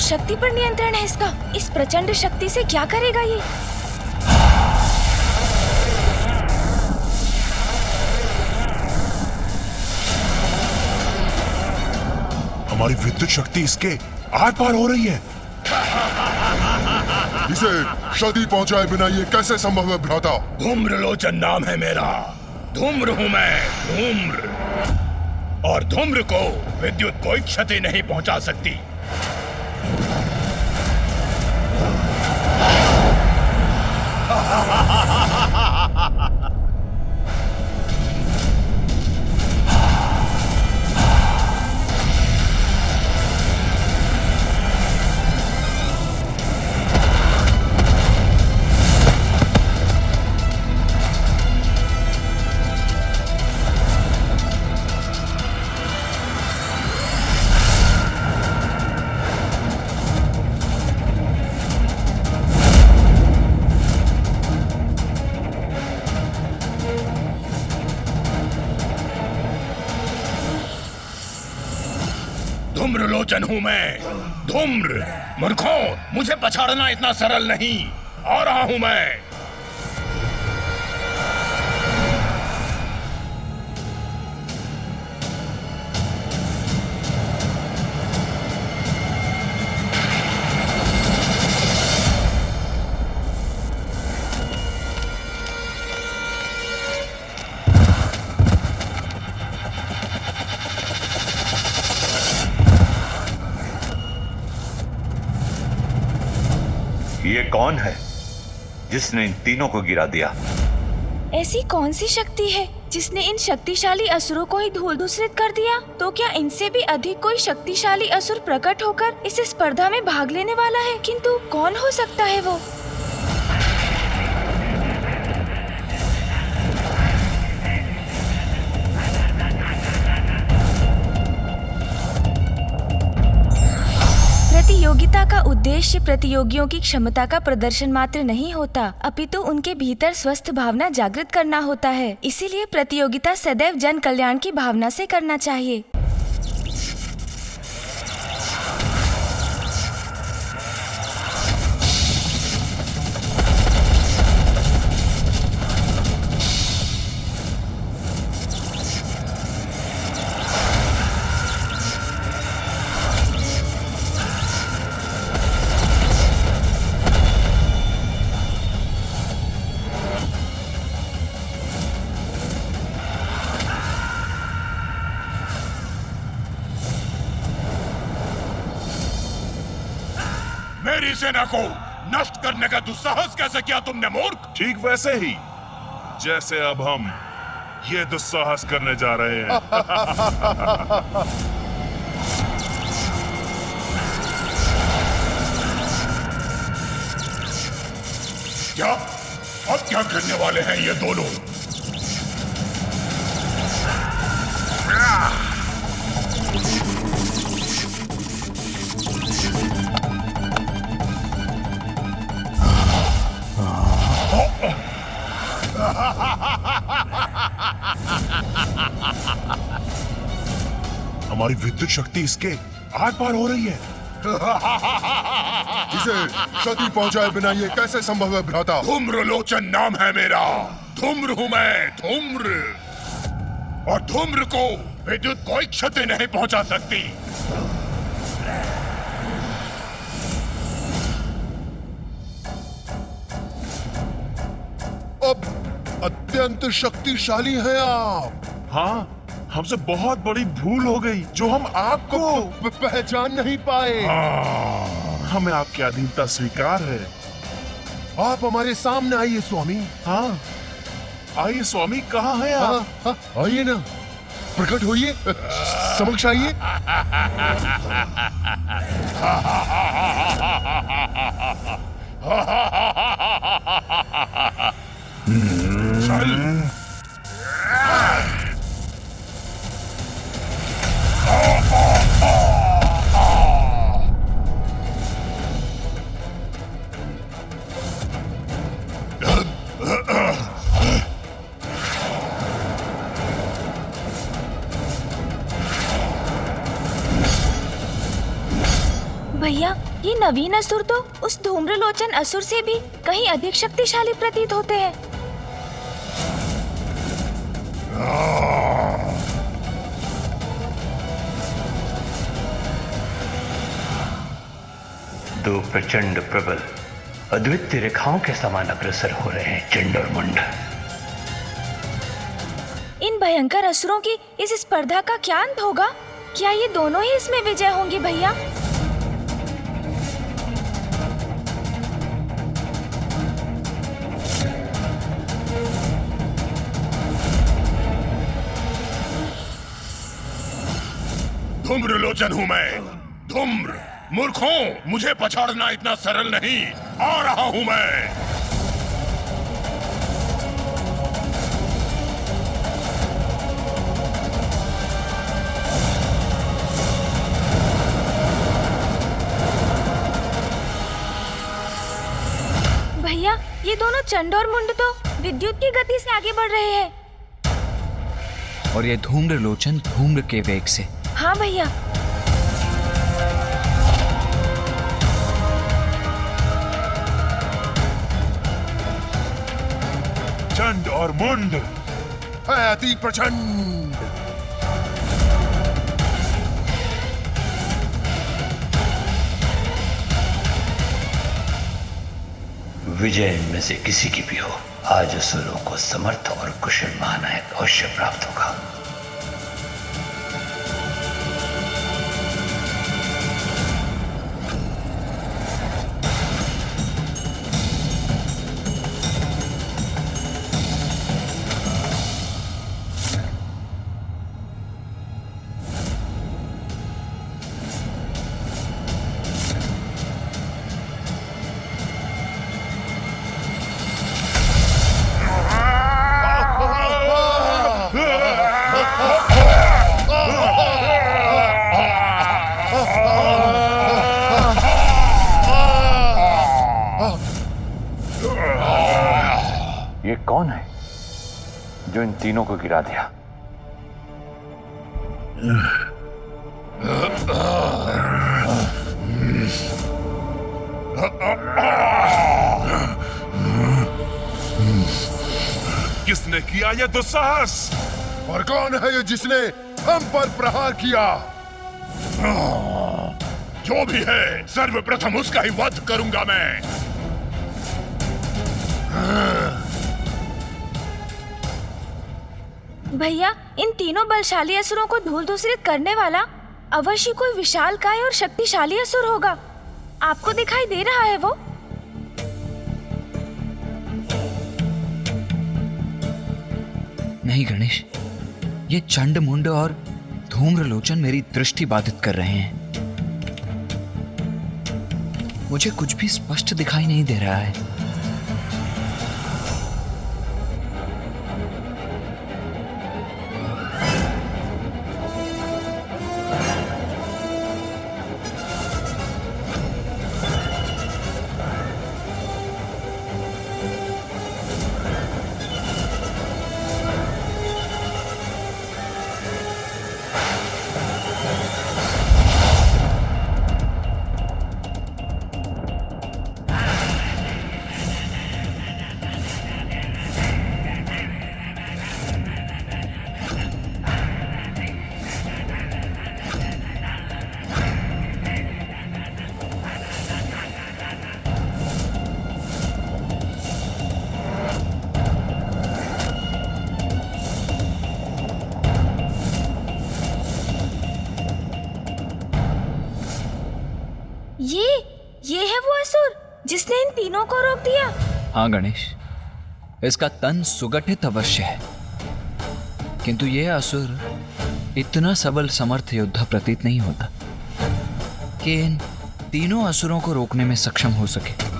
A: शक्ति पर नियंत्रण है इसका। इस प्रचंड शक्ति से क्या करेगा ये?
B: हमारी विद्युत शक्ति इसके आर पार हो रही है।
H: इसे क्षति पहुंचाए बिना ये कैसे संभव है भ्राता?
C: धूम्रलोचन नाम है मेरा। धूम्र हूं मैं, धूम्र। और धूम्र को विद्युत कोई क्षति नहीं पहुंचा सकती। धूम्रलोचन हूं मैं, धूम्र। मूर्खों, मुझे पछाड़ना इतना सरल नहीं। आ रहा हूं मैं।
E: ये कौन है जिसने इन तीनों को गिरा दिया?
A: ऐसी कौन सी शक्ति है जिसने इन शक्तिशाली असुरों को ही धूल धूसरित कर दिया? तो क्या इनसे भी अधिक कोई शक्तिशाली असुर प्रकट होकर इस स्पर्धा में भाग लेने वाला है? किंतु कौन हो सकता है वो? प्रतियोगिता का उद्देश्य प्रतियोगियों की क्षमता का प्रदर्शन मात्र नहीं होता, अपितु उनके भीतर स्वस्थ भावना जागृत करना होता है। इसीलिए प्रतियोगिता सदैव जन कल्याण की भावना से करना चाहिए।
H: मेरी सेना को नष्ट करने का दुस्साहस कैसे किया तुमने मूर्ख?
B: ठीक वैसे ही जैसे अब हम ये दुस्साहस करने जा रहे हैं।
H: क्या? अब क्या करने वाले हैं ये दोनों?
B: हमारी विद्युत शक्ति इसके आर पार हो रही है।
H: इसे क्षति पहुंचाए बिना ये कैसे संभव है भ्राता?
C: धूम्रलोचन नाम है मेरा। धूम्र हूं मैं, धूम्र। और धूम्र को विद्युत कोई क्षति नहीं पहुंचा सकती।
H: अब अत्यंत शक्तिशाली हैं आप।
B: हाँ, हमसे बहुत बड़ी भूल हो गई जो हम आपको
H: पहचान नहीं पाए।
B: हमें आपकी अधीनता स्वीकार है।
H: आप हमारे सामने आइए स्वामी।
B: हाँ, आइए स्वामी, कहाँ है आप?
H: हाँ, आइए ना, प्रकट होइए, समक्ष आइए।
A: भैया, ये नवीन असुर तो उस धूम्रलोचन असुर से भी कहीं अधिक शक्तिशाली प्रतीत होते हैं।
E: दो प्रचंड प्रबल अद्वितीय रेखाओं के समान अग्रसर हो रहे हैं चंड और मुंड।
A: इन भयंकर असुरों की इस स्पर्धा का क्या अंत होगा? क्या ये दोनों ही इसमें विजय होंगे भैया?
H: धूम्रलोचन हूं मैं। धूम्र मूर्खों, मुझे पछाड़ना इतना सरल नहीं। आ रहा हूं मैं।
A: भैया, ये दोनों चंड और मुंड तो विद्युत की गति से आगे बढ़ रहे हैं।
D: और ये धूम्रलोचन धूम्र के वेग से।
A: हाँ भैया।
B: चंड और मुंड अति प्रचंड।
E: विजय इनमें से किसी की भी हो, आज असुरों को समर्थ और कुशल महानायक अवश्य प्राप्त होगा।
F: ये कौन है जो इन तीनों को गिरा दिया?
B: किसने किया यह दुस्साहस?
H: और कौन है ये जिसने हम पर प्रहार किया? जो भी है, सर्वप्रथम उसका ही वध करूंगा मैं।
A: भैया, इन तीनों बलशाली असुरों को धूल दूसरित करने वाला अवश्य कोई विशालकाय और शक्तिशाली असुर होगा। आपको दिखाई दे रहा है वो?
D: नहीं गणेश, ये चंड मुंड और धूम्रलोचन मेरी दृष्टि बाधित कर रहे हैं। मुझे कुछ भी स्पष्ट दिखाई नहीं दे रहा है।
A: ये है वो असुर जिसने इन तीनों को रोक दिया।
D: हाँ गणेश, इसका तन सुगठित अवश्य है, किंतु यह असुर इतना सबल समर्थ योद्धा प्रतीत नहीं होता कि इन तीनों असुरों को रोकने में सक्षम हो सके।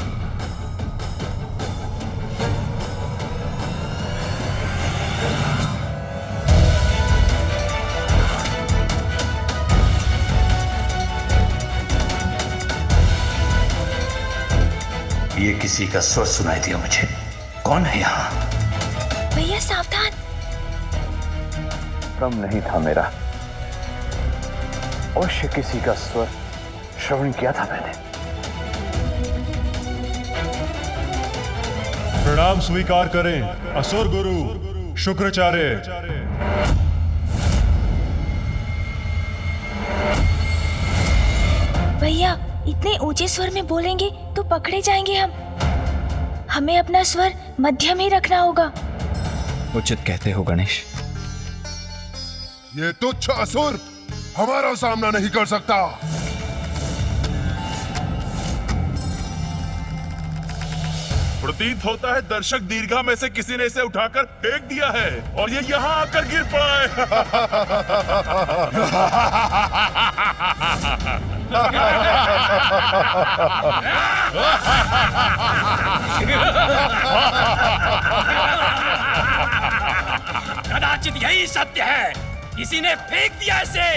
E: ये किसी का स्वर सुनाई दिया मुझे। कौन है यहाँ?
A: भैया सावधान।
F: भ्रम नहीं था मेरा, अवश्य किसी का स्वर श्रवण किया था मैंने।
K: प्रणाम स्वीकार करें असुर गुरु शुक्राचार्य।
A: भैया इतने ऊंचे स्वर में बोलेंगे तो पकड़े जाएंगे हम। हमें अपना स्वर मध्यम ही रखना होगा।
D: उचित कहते हो गणेश।
H: ये तुच्छ असुर हमारा सामना नहीं कर सकता।
B: प्रतीत होता है दर्शक दीर्घा में से किसी ने इसे उठाकर फेंक दिया है और ये यहाँ आकर गिर पड़ा
G: कदाचित यही सत्य है, किसी ने फेंक दिया इसे।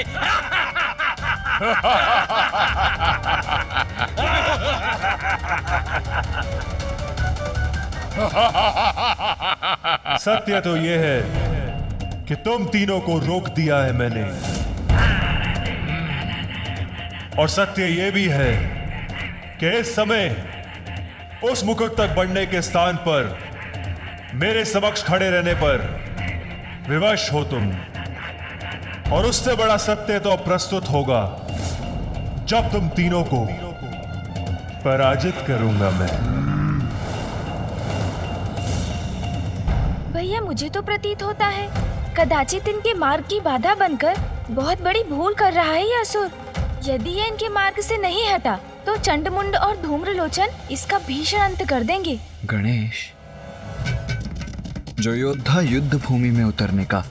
K: सत्य तो यह है कि तुम तीनों को रोक दिया है मैंने, और सत्य यह भी है कि इस समय उस मुकुट तक बढ़ने के स्थान पर मेरे समक्ष खड़े रहने पर विवश हो तुम। और उससे बड़ा सत्य तो प्रस्तुत होगा जब तुम तीनों को पराजित करूंगा मैं।
A: भैया मुझे तो प्रतीत होता है कदाचित इनके मार्ग की बाधा बनकर बहुत बड़ी भूल कर रहा है ये असुर। यदि ये इनके मार्ग से नहीं हटा तो चंडमुंड और धूम्रलोचन इसका भीषण अंत कर देंगे।
D: गणेश, जो योद्धा युद्ध भूमि में उतरने का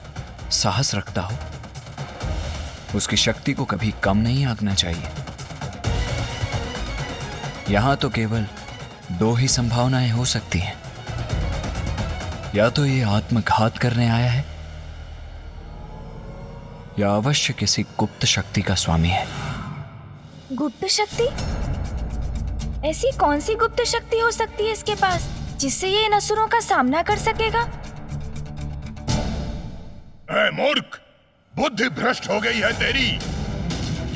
D: साहस रखता हो उसकी शक्ति को कभी कम नहीं आंकना चाहिए। यहां तो केवल दो ही संभावनाएं हो सकती हैं, या तो ये आत्मघात करने आया है या अवश्य किसी गुप्त शक्ति का स्वामी है।
A: गुप्त शक्ति? ऐसी कौन सी गुप्त शक्ति हो सकती है इसके पास जिससे ये इन असुरों का सामना कर सकेगा?
C: ऐ मूर्ख, बुद्धि भ्रष्ट हो गई है तेरी।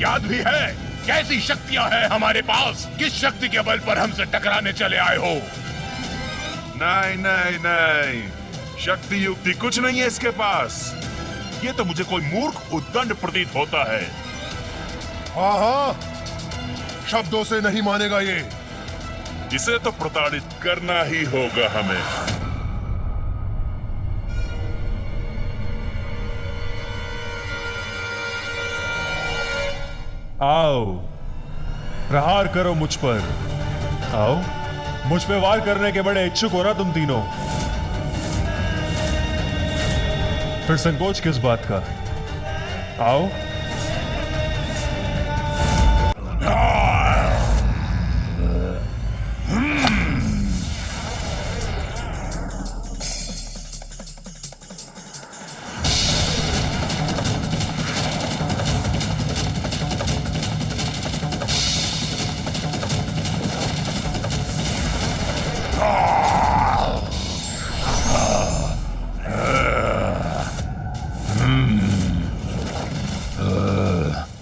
C: याद भी है कैसी शक्तियां हैं हमारे पास? किस शक्ति के बल पर हमसे टकराने चले आए हो?
B: नहीं नहीं नहीं, शक्ति युक्ति कुछ नहीं है इसके पास। ये तो मुझे कोई मूर्ख उद्दंड प्रतीत होता है।
H: हाँ हाँ, शब्दों से नहीं मानेगा ये।
B: इसे तो प्रताड़ित करना ही होगा हमें।
K: आओ, प्रहार करो मुझ पर। आओ, मुझ पे वार करने के बड़े इच्छुक हो ना तुम तीनों। फिर संकोच किस बात का? आओ।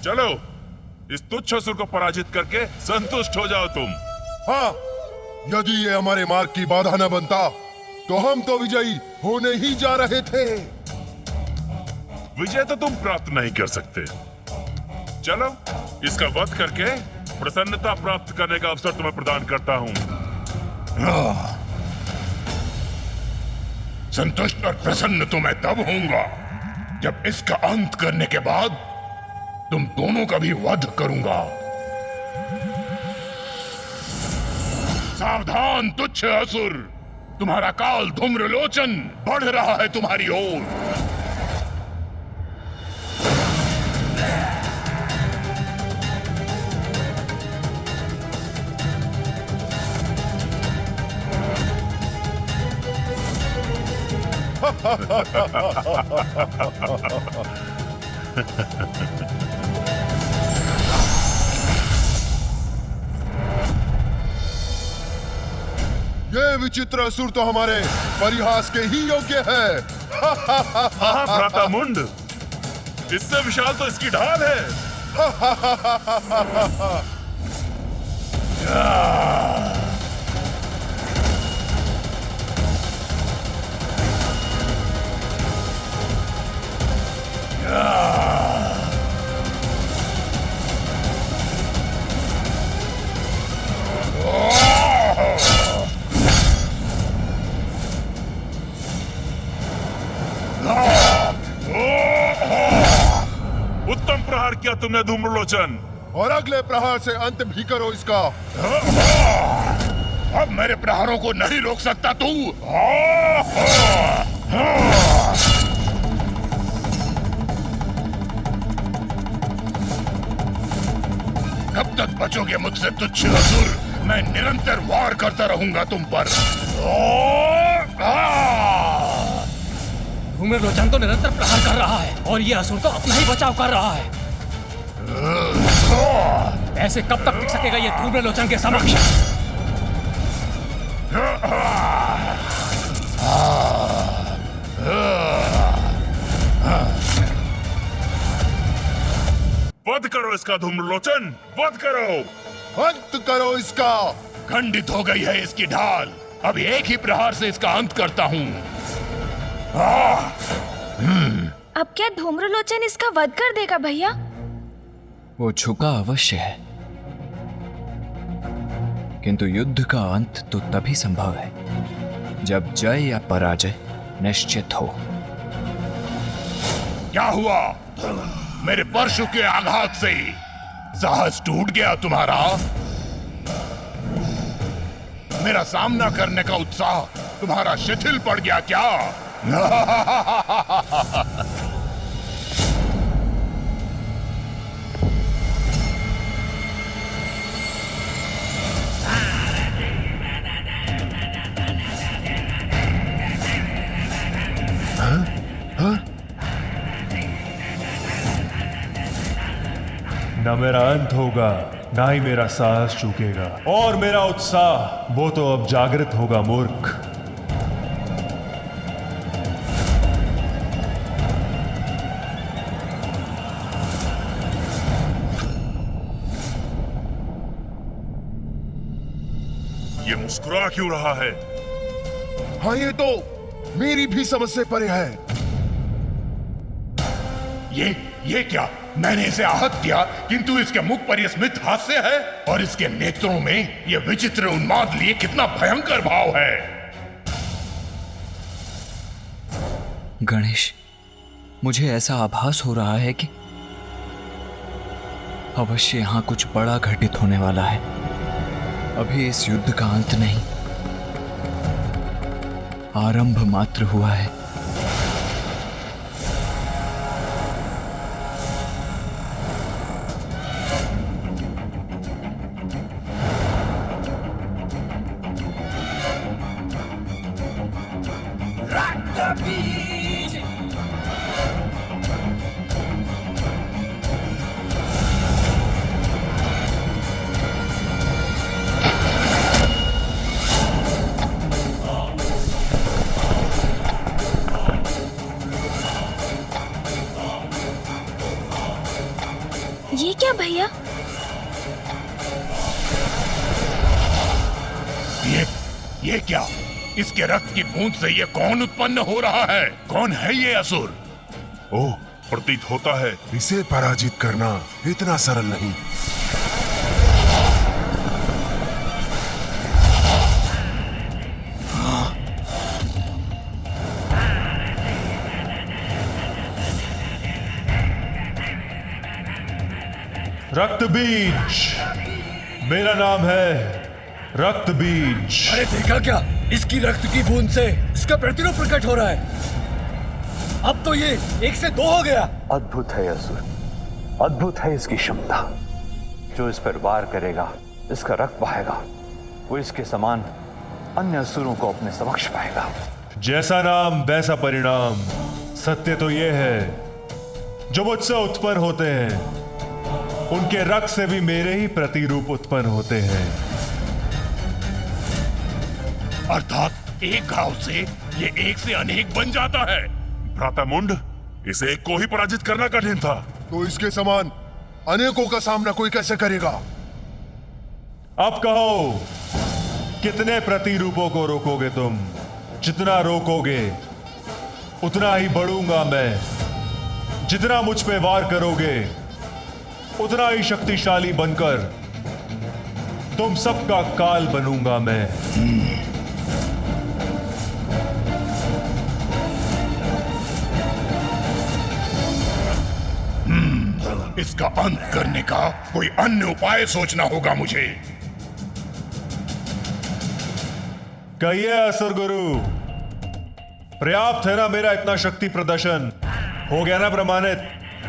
B: चलो, इस तुच्छ असुर को पराजित करके संतुष्ट हो जाओ तुम।
H: हाँ, यदि ये हमारे मार्ग की बाधा न बनता तो हम तो विजयी होने ही जा रहे थे।
B: विजय तो तुम प्राप्त नहीं कर सकते। चलो, इसका वध करके प्रसन्नता प्राप्त करने का अवसर तुम्हें प्रदान करता हूँ।
C: संतुष्ट और प्रसन्न तो मैं तब होऊंगा जब इसका अंत करने के बाद तुम दोनों का भी वध करूंगा। सावधान तुच्छ असुर, तुम्हारा काल धूम्रलोचन बढ़ रहा है तुम्हारी ओर।
H: ये विचित्र असुर तो हमारे परिहास के ही योग्य है।
B: हाँ भ्राता मुंड, इससे विशाल तो इसकी ढाल है। किया तुमने धूम्रलोचन।
H: और अगले प्रहार से अंत भी करो इसका।
C: अब मेरे प्रहारों को नहीं रोक सकता तू। कब तक बचोगे मुझसे तुच्छ असुर? मैं निरंतर वार करता रहूंगा तुम पर।
G: धूम्रलोचन तो निरंतर प्रहार कर रहा है और ये असुर तो अपना ही बचाव कर रहा है। ऐसे कब तक टिक सकेगा ये धूम्रलोचन के समक्ष?
B: वध करो इसका धूम्रलोचन, वध करो।
H: अंत करो इसका।
C: खंडित हो गई है इसकी ढाल। अब एक ही प्रहार से इसका अंत करता हूँ।
A: अब क्या धूम्रलोचन इसका वध कर देगा भैया?
D: वो झुका अवश्य है, किंतु युद्ध का अंत तो तभी संभव है जब जय या पराजय निश्चित हो।
C: क्या हुआ? मेरे परशु के आघात से साहस टूट गया तुम्हारा? मेरा सामना करने का उत्साह तुम्हारा शिथिल पड़ गया क्या?
K: न मेरा अंत होगा, ना ही मेरा साहस चूकेगा, और मेरा उत्साह वो तो अब जागृत होगा मूर्ख।
B: ये मुस्कुरा क्यों रहा है?
H: हाँ, ये तो मेरी भी समझ से परे है।
C: ये क्या? मैंने इसे आहत किया, किंतु इसके मुख पर यह स्मित हास्य है और इसके नेत्रों में यह विचित्र उन्माद लिए कितना भयंकर भाव है।
D: गणेश, मुझे ऐसा आभास हो रहा है कि अवश्य यहां कुछ बड़ा घटित होने वाला है। अभी इस युद्ध का अंत नहीं, आरंभ मात्र हुआ है।
A: ये क्या भैया?
C: ये क्या? इसके रक्त की बूंद से ये कौन उत्पन्न हो रहा है? कौन है ये असुर?
B: ओह, प्रतीत होता है
H: इसे पराजित करना इतना सरल नहीं।
K: रक्त बीज, मेरा नाम है रक्त बीज।
G: अरे देखा क्या? इसकी रक्त की बूंद से इसका प्रतिरूप प्रकट हो रहा है। अब तो ये 1 से 2 हो गया।
F: अद्भुत है असुर, अद्भुत है इसकी क्षमता। जो इस पर वार करेगा, इसका रक्त बहेगा, वो इसके समान अन्य असुरों को अपने समक्ष पाएगा।
K: जैसा नाम वैसा परिणाम। सत्य तो ये है, जो मुझसे उत्पन्न होते हैं उनके रक्त से भी मेरे ही प्रतिरूप उत्पन्न होते हैं।
C: अर्थात एक घाव से ये एक से अनेक बन जाता है।
B: भ्राता मुंड, इसे एक को ही पराजित करना कठिन था,
H: तो इसके समान अनेकों का सामना कोई कैसे करेगा?
K: अब कहो, कितने प्रतिरूपों को रोकोगे तुम? जितना रोकोगे उतना ही बढ़ूंगा मैं। जितना मुझ पे वार करोगे उतना ही शक्तिशाली बनकर तुम सबका काल बनूंगा मैं।
C: इसका अंत करने का कोई अन्य उपाय सोचना होगा मुझे।
K: कहिए असुर गुरु, पर्याप्त है ना मेरा इतना शक्ति प्रदर्शन? हो गया ना प्रमाणित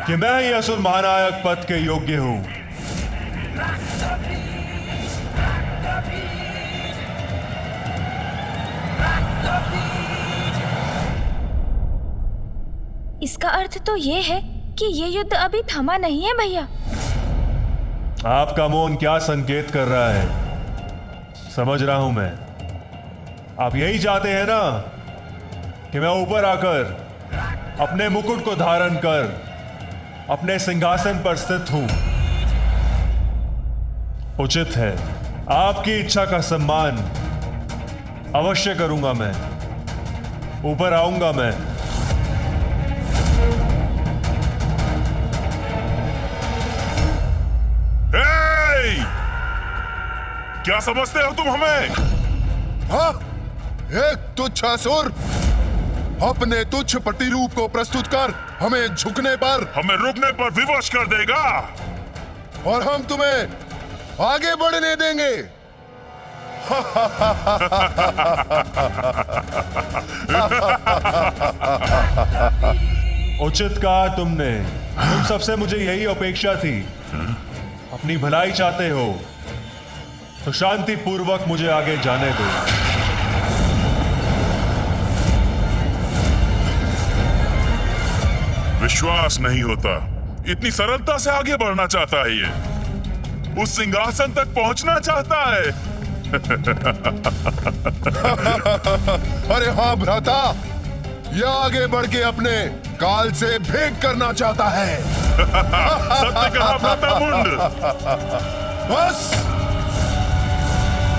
K: कि मैं ही असुर महानायक पद के योग्य हूं?
A: इसका अर्थ तो ये है कि ये युद्ध अभी थमा नहीं है भैया।
K: आपका मौन क्या संकेत कर रहा है? समझ रहा हूं मैं। आप यही चाहते हैं ना कि मैं ऊपर आकर अपने मुकुट को धारण कर अपने सिंहासन पर स्थित हूं। उचित है, आपकी इच्छा का सम्मान अवश्य करूंगा मैं। ऊपर आऊंगा मैं।
H: क्या समझते हो तुम हमें?
B: हाँ, एक तुच्छ असुर अपने तुच्छ प्रतिरूप को प्रस्तुत कर हमें झुकने पर,
H: हमें रुकने पर विवश कर देगा
B: और हम तुम्हें आगे बढ़ने देंगे।
K: उचित कहा तुमने। तुम सबसे मुझे यही अपेक्षा थी। अपनी भलाई चाहते हो तो शांति पूर्वक मुझे आगे जाने दो।
H: विश्वास नहीं होता, इतनी सरलता से आगे बढ़ना चाहता है ये, उस सिंहासन तक पहुंचना चाहता है।
B: अरे हाँ भ्राता, यह आगे बढ़ के अपने काल से भेंट करना चाहता है।
H: सत्य कहा भ्राता मुंड।
B: बस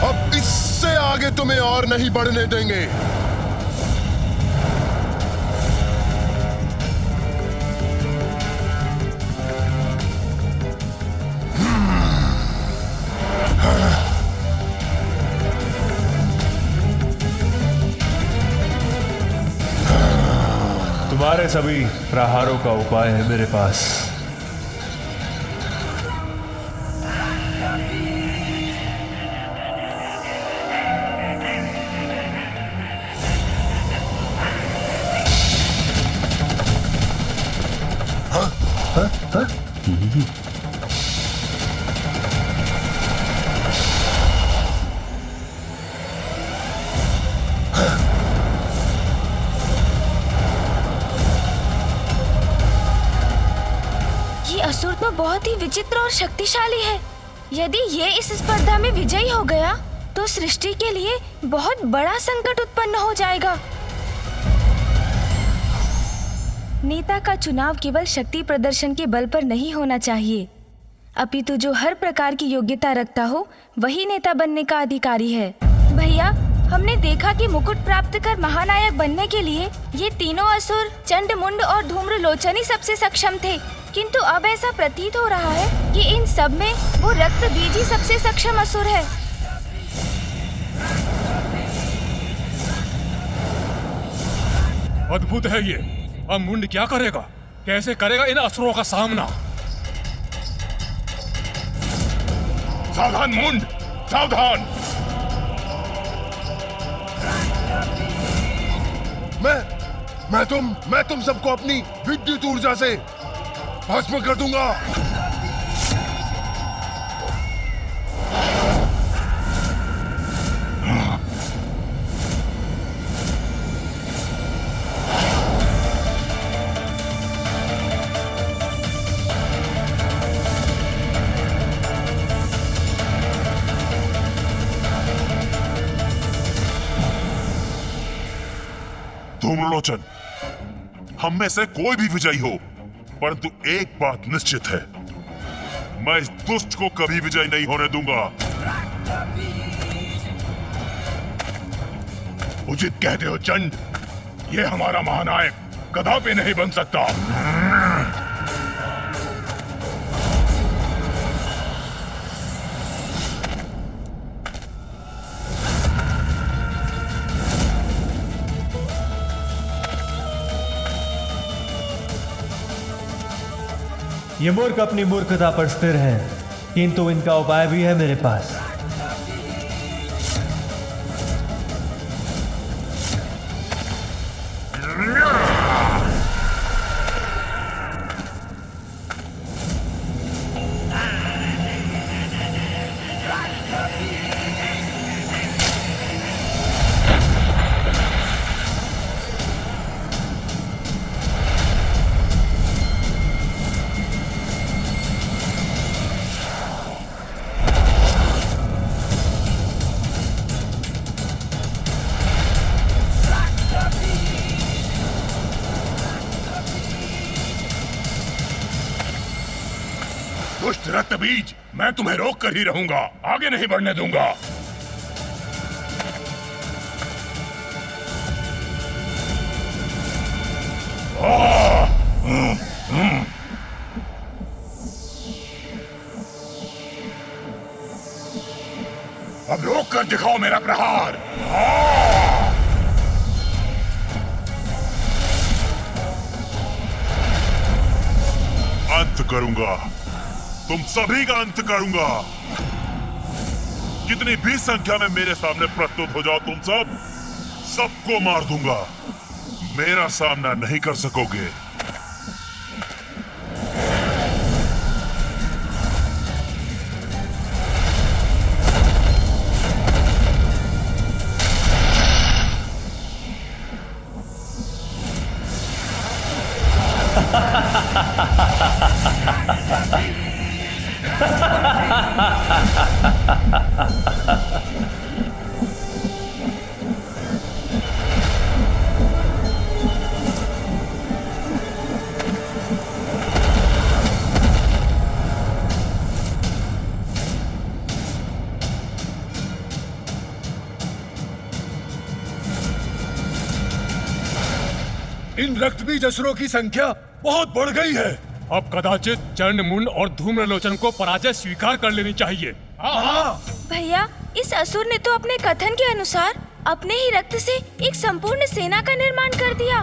B: अब इससे आगे तुम्हें और नहीं बढ़ने देंगे।
K: तुम्हारे सभी प्रहारों का उपाय है मेरे पास।
A: असुर तो बहुत ही विचित्र और शक्तिशाली है। यदि ये इस स्पर्धा में विजयी हो गया तो सृष्टि के लिए बहुत बड़ा संकट उत्पन्न हो जाएगा। नेता का चुनाव केवल शक्ति प्रदर्शन के बल पर नहीं होना चाहिए, अपितु जो हर प्रकार की योग्यता रखता हो वही नेता बनने का अधिकारी है। भैया, हमने देखा कि मुकुट प्राप्त कर महानायक बनने के लिए ये तीनों असुर चंड, मुंड और धूम्रलोचन ही सबसे सक्षम थे, किंतु अब ऐसा प्रतीत हो रहा है कि इन सब में वो रक्त बीज ही सबसे सक्षम असुर है।
L: अद्भुत है ये। अब मुंड क्या करेगा? कैसे करेगा इन असुरों का सामना?
C: सावधान मुंड, सावधान।
B: मैं तुम सबको अपनी विद्युत ऊर्जा से भस्म कर दूंगा।
H: धूम्रलोचन, हम में से कोई भी विजयी हो, परंतु एक बात निश्चित है, मैं इस दुष्ट को कभी विजय नहीं होने दूंगा।
C: उचित कहते हो चंड, ये हमारा महानायक कदापि नहीं बन सकता।
I: ये मूर्ख अपनी मूर्खता पर स्थिर है, किंतु इनका उपाय भी है मेरे पास।
C: दुष्ट रक्त बीज, मैं तुम्हें रोक कर ही रहूंगा, आगे नहीं बढ़ने दूंगा। अब रोक कर दिखाओ मेरा प्रहार।
B: अंत करूंगा, तुम सभी का अंत करूंगा। कितनी भी संख्या में मेरे सामने प्रस्तुत हो जाओ, तुम सबको मार दूंगा। मेरा सामना नहीं कर सकोगे।
L: इन रक्तबीज असुरों की संख्या बहुत बढ़ गई है। अब कदाचित चंड, मुंड और धूम्रलोचन को पराजय स्वीकार कर लेनी चाहिए।
A: भैया, इस असुर ने तो अपने कथन के अनुसार अपने ही रक्त से एक संपूर्ण सेना का निर्माण कर दिया।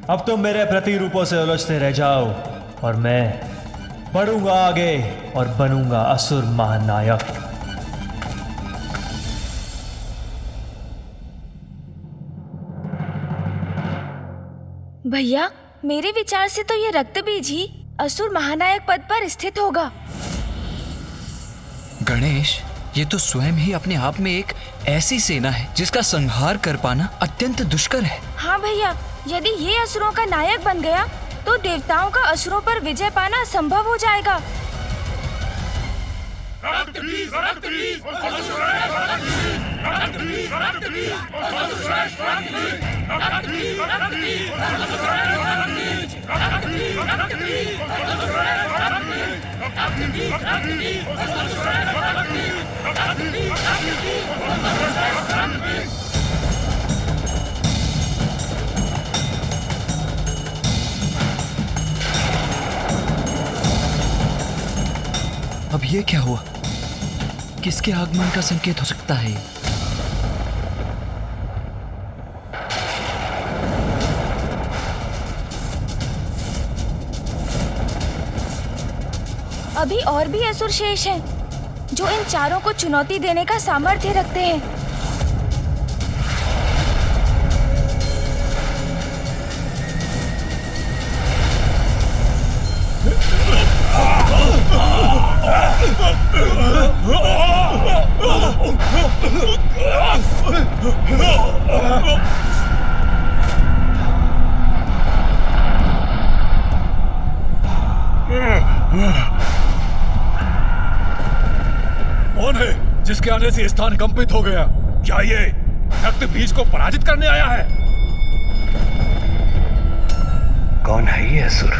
I: अब तुम मेरे प्रतिरूपों से उलझते रह जाओ और मैं बढ़ूंगा आगे और बनूंगा असुर महानायक।
A: भैया, मेरे विचार से तो ये रक्तबीज ही असुर महानायक पद पर स्थित होगा।
D: गणेश, ये तो स्वयं ही अपने आप में एक ऐसी सेना है जिसका संहार कर पाना अत्यंत दुष्कर है।
A: हाँ भैया, यदि ये असुरों का नायक बन गया तो देवताओं का असुरों पर विजय पाना असंभव हो जाएगा।
D: अब ये क्या हुआ? किसके आगमन का संकेत हो सकता है?
A: अभी और भी असुर शेष हैं, जो इन चारों को चुनौती देने का सामर्थ्य रखते हैं।
L: कौन है जिसके आने से स्थान कंपित हो गया? क्या ये रक्त बीज को पराजित करने आया है?
I: कौन है ये असुर?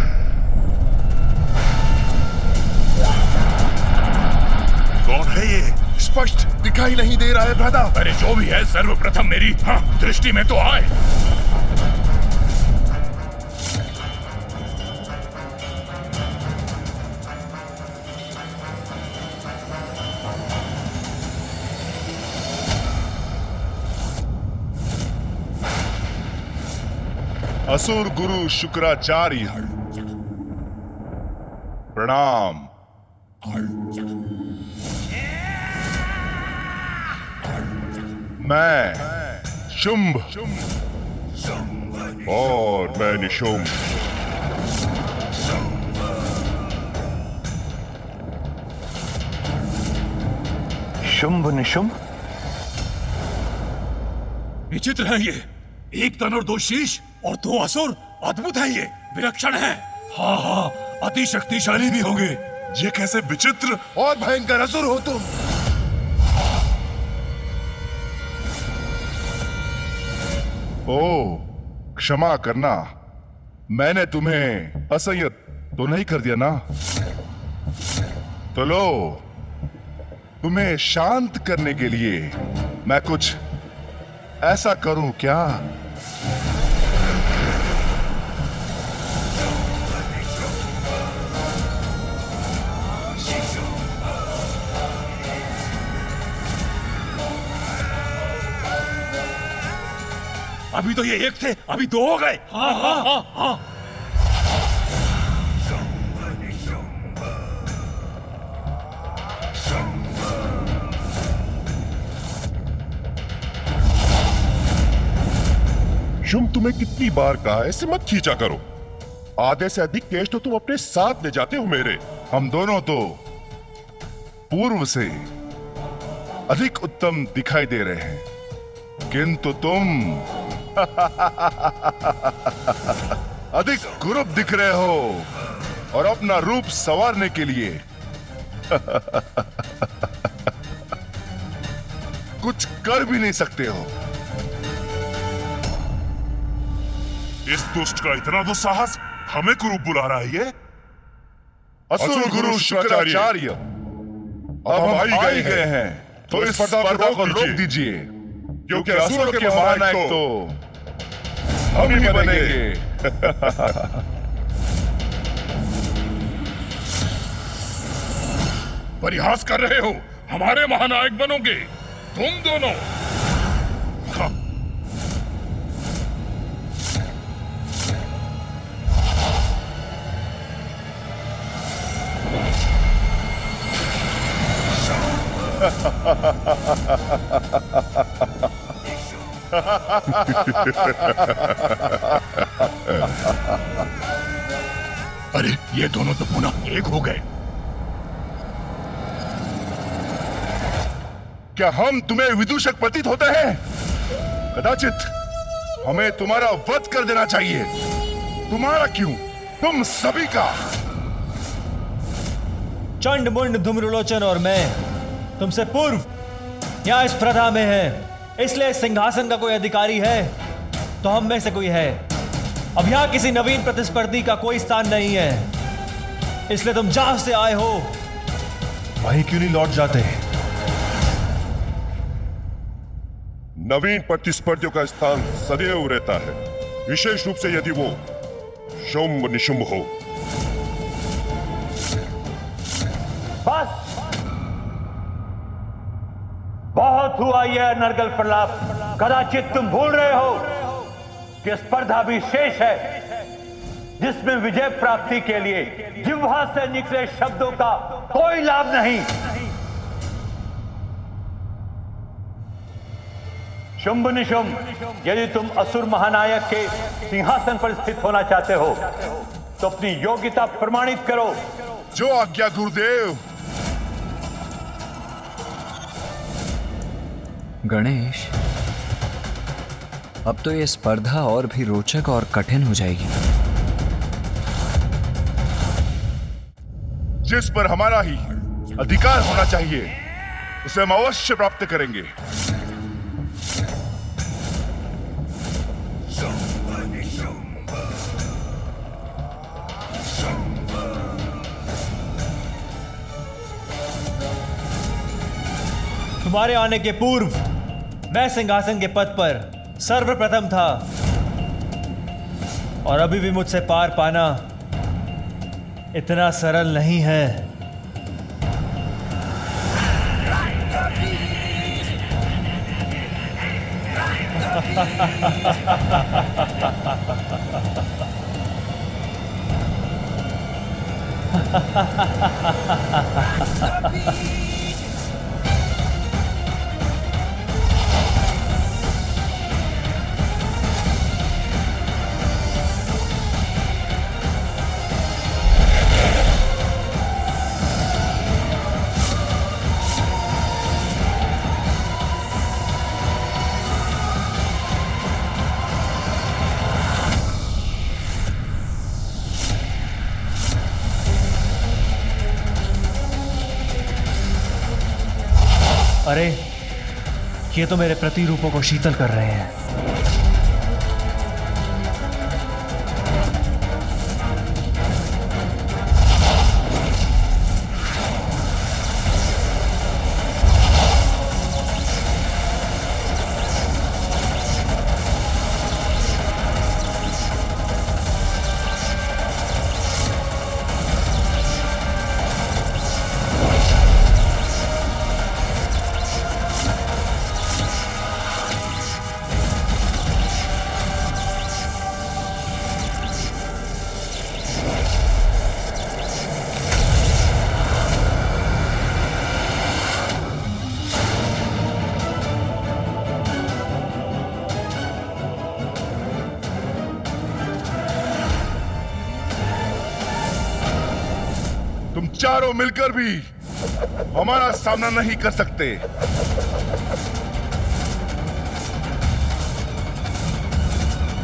B: कौन है ये?
C: स्पष्ट दिखाई नहीं दे रहा है भ्राता। अरे जो भी है, सर्वप्रथम मेरी दृष्टि में तो आए।
H: असुर गुरु शुक्राचार्य, प्रणाम। मैं शुंभ और मैं निशुंभ।
F: शुंभ निशुंभ?
L: विचित्र है ये, एक तन और दो शीश और दो असुर। अद्भुत है ये, विलक्षण है। हाँ हाँ, अति शक्तिशाली भी होंगे।
H: ये कैसे विचित्र और भयंकर असुर हो तुम? ओ, क्षमा करना, मैंने तुम्हें असह्यत तो नहीं कर दिया ना? तो लो, तुम्हें शांत करने के लिए मैं कुछ ऐसा करूं क्या?
L: अभी तो ये एक थे, अभी दो हो गए। हाँ हाँ हाँ हाँ।
H: शुंभ, तुम्हें कितनी बार कहा है ऐसे मत खींचा करो। आधे से अधिक केश तो तुम अपने साथ ले जाते हो मेरे। हम दोनों तो पूर्व से अधिक उत्तम दिखाई दे रहे हैं, किंतु तुम अधिक कुरूप दिख रहे हो और अपना रूप संवारने के लिए कुछ कर भी नहीं सकते हो।
B: इस दुष्ट का इतना दुस्साहस, हमें कुरूप बुला रहा है ये?
H: असुर गुरु शुक्राचार्य, अब हम आ ही गए हैं, तो इस स्पर्धा को रोक दीजिए, क्योंकि असुरों के महानायक तो हम ही बनेंगे।
C: परिहास कर रहे हो? हमारे महानायक बनोगे तुम दोनों? हाँ। अरे, ये दोनों तो पुनः एक हो गए।
H: क्या हम तुम्हें विदूषक प्रतीत होते हैं? कदाचित हमें तुम्हारा वध कर देना चाहिए। तुम्हारा क्यों, तुम सभी का।
I: चंड मुंड धूम्रलोचन और मैं तुमसे पूर्व यहाँ इस प्रथा में है, इसलिए सिंहासन का कोई अधिकारी है तो हम में से कोई है। अब यहाँ किसी नवीन प्रतिस्पर्धी का कोई स्थान नहीं है, इसलिए तुम जहां से आए हो वहीं क्यों नहीं लौट जाते?
H: नवीन प्रतिस्पर्धियों का स्थान सदैव रहता है, विशेष रूप से यदि वो शुंभ निशुंभ हो।
E: बस, बहुत हुआ यह नरगल प्रलाप। कदाचित तुम भूल रहे हो कि स्पर्धा भी शेष है, जिसमें विजय प्राप्ति के लिए जिह्वा से निकले शब्दों का कोई लाभ नहीं। शुंभ निशुंभ, यदि तुम असुर महानायक के सिंहासन पर स्थित होना चाहते हो तो अपनी योग्यता प्रमाणित करो।
H: जो आज्ञा गुरुदेव।
D: गणेश, अब तो ये स्पर्धा और भी रोचक और कठिन हो जाएगी।
H: जिस पर हमारा ही अधिकार होना चाहिए उसे हम अवश्य प्राप्त करेंगे।
I: तुम्हारे आने के पूर्व मैं सिंहासन के पद पर सर्वप्रथम था, और अभी भी मुझसे पार पाना इतना सरल नहीं है। अरे ये तो मेरे प्रतिरूपों को शीतल कर रहे हैं।
H: तुम चारों मिलकर भी हमारा सामना नहीं कर सकते।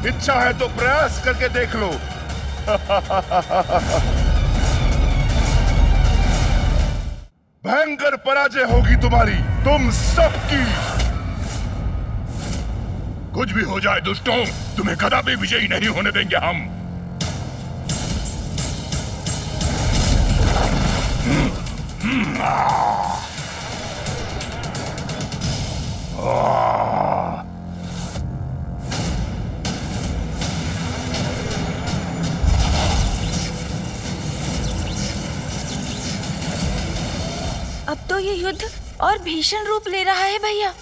H: इच्छा है तो प्रयास करके देख लो। भयंकर पराजय होगी तुम्हारी, तुम सबकी।
C: कुछ भी हो जाए दुष्टों, तुम्हें कदापि विजयी नहीं होने देंगे हम।
A: अब तो ये युद्ध और भीषण रूप ले रहा है भैया।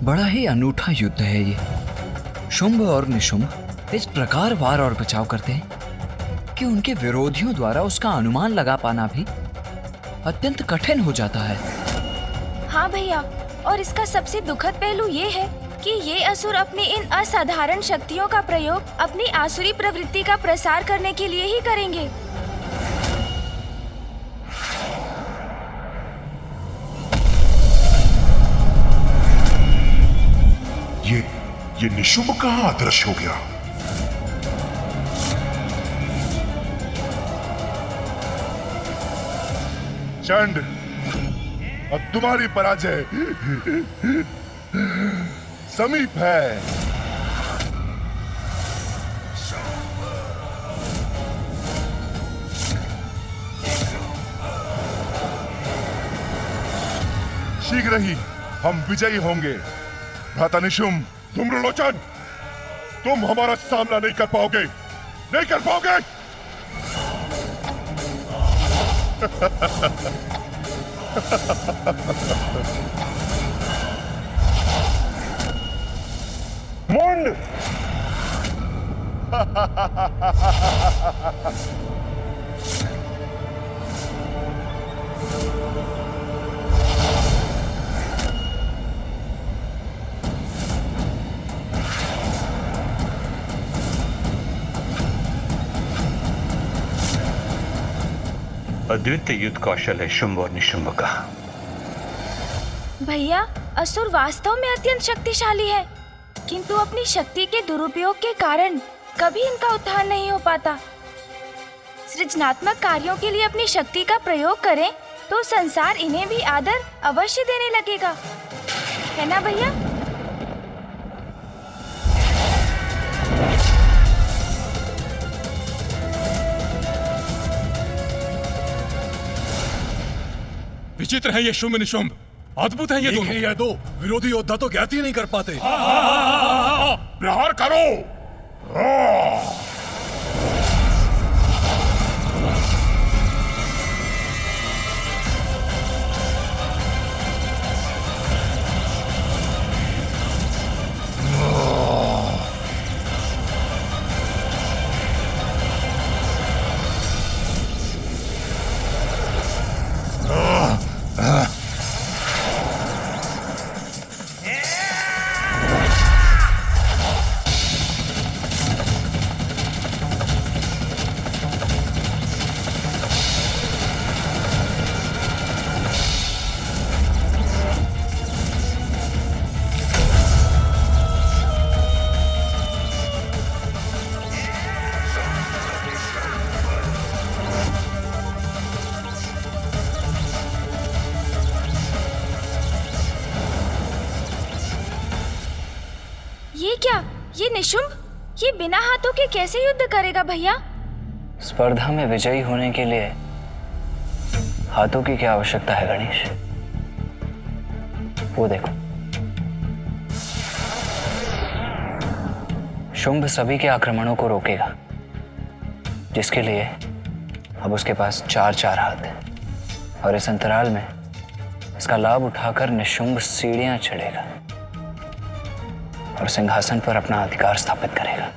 D: बड़ा ही अनूठा युद्ध है ये। शुंभ और निशुंभ इस प्रकार वार और बचाव करते हैं कि उनके विरोधियों द्वारा उसका अनुमान लगा पाना भी अत्यंत कठिन हो जाता है।
A: हाँ भैया, और इसका सबसे दुखद पहलू ये है कि ये असुर अपनी इन असाधारण शक्तियों का प्रयोग अपनी आसुरी प्रवृत्ति का प्रसार करने के लिए ही करेंगे।
H: ये निशुंभ कहाँ अदृश्य हो गया? चंड, अब तुम्हारी पराजय समीप है। शीघ्र ही हम विजयी होंगे। भ्राता निशुम्भ, धूम्रलोचन, तुम हमारा सामना नहीं कर पाओगे, नहीं कर पाओगे।
J: मुंड!
E: अद्वितीय युद्ध कौशल है शुंभ और निशुंभ का।
A: भैया, असुर वास्तव में अत्यंत शक्तिशाली है, किंतु अपनी शक्ति के दुरुपयोग के कारण कभी इनका उत्थान नहीं हो पाता। सृजनात्मक कार्यों के लिए अपनी शक्ति का प्रयोग करें तो संसार इन्हें भी आदर अवश्य देने लगेगा, है ना भैया?
L: विचित्र है ये शुंभ निशुंभ, अद्भुत है ये दोनों। ये दो विरोधी योद्धा तो ज्ञात ही नहीं कर पाते।
H: प्रहार करो।
A: ये क्या? ये निशुंभ, ये बिना हाथों के कैसे युद्ध करेगा भैया?
D: स्पर्धा में विजयी होने के लिए हाथों की क्या आवश्यकता है गणेश? वो देखो, शुंभ सभी के आक्रमणों को रोकेगा, जिसके लिए अब उसके पास 4-4 हाथ है, और इस अंतराल में इसका लाभ उठाकर निशुंभ सीढ़ियां चढ़ेगा और सिंहासन पर अपना अधिकार स्थापित करेगा।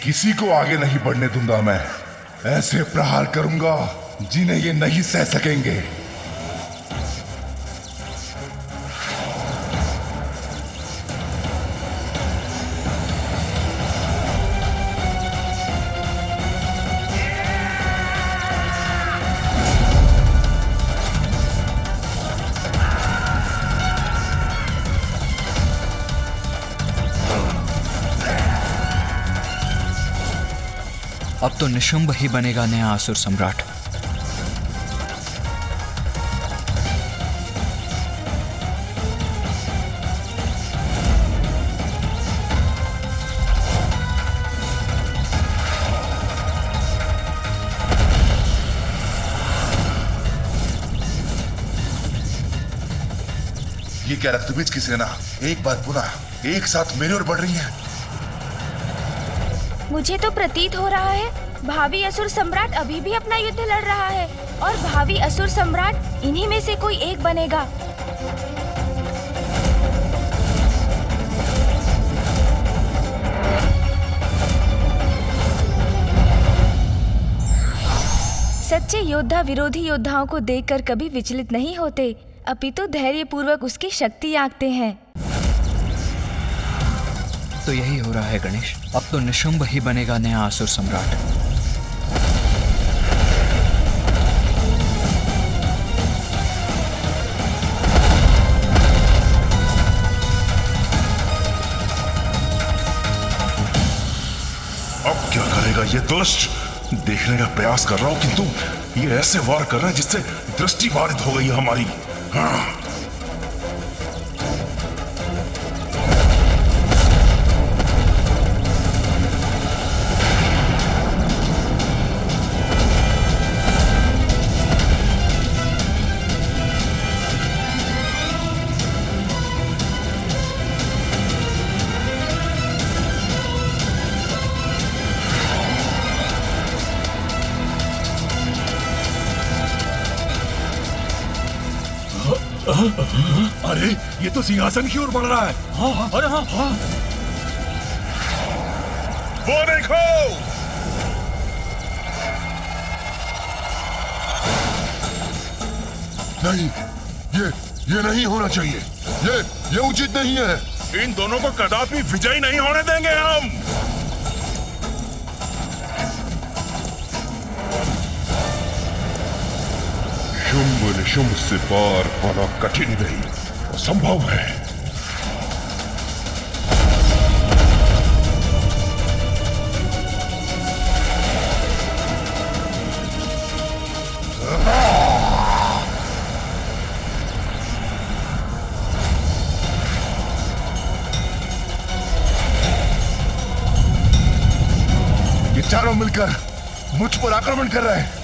H: किसी को आगे नहीं बढ़ने दूंगा मैं। ऐसे प्रहार करूंगा जिन्हें ये नहीं सह सकेंगे।
D: अब तो निशुंभ ही बनेगा नया असुर सम्राट।
H: ये क्या रक्तबीज की सेना एक बार पुनः एक साथ मेरे ओर बढ़ रही है।
A: मुझे तो प्रतीत हो रहा है भावी असुर सम्राट अभी भी अपना युद्ध लड़ रहा है, और भावी असुर सम्राट इन्हीं में से कोई एक बनेगा। सच्चे योद्धा विरोधी योद्धाओं को देखकर कभी विचलित नहीं होते, अपितु धैर्यपूर्वक उसकी शक्ति आंकते हैं।
D: तो यही हो रहा है गणेश, अब तो निशुंभ ही बनेगा नया असुर सम्राट।
H: अब क्या करेगा ये दुष्ट? देखने का प्रयास कर रहा हूं, किंतु ये ऐसे वार कर रहा है जिससे दृष्टि बाधित हो गई है हमारी। हाँ।
L: अरे ये तो सिंहासन की ओर बढ़ रहा है। हाँ, अरे हाँ।
H: वो देखो, नहीं, ये नहीं होना चाहिए। ये उचित नहीं है।
C: इन दोनों को कदापि विजयी नहीं होने देंगे हम।
H: शुंभ निशुंभ से पार पाना कठिन नहीं, असंभव है। ये चारों मिलकर मुझ पर आक्रमण कर रहे हैं।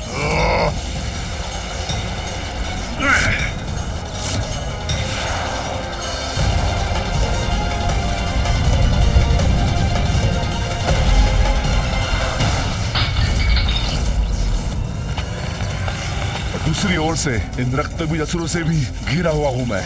H: दूसरी ओर से इन रक्तबीज असुरों से भी घिरा हुआ हूं मैं।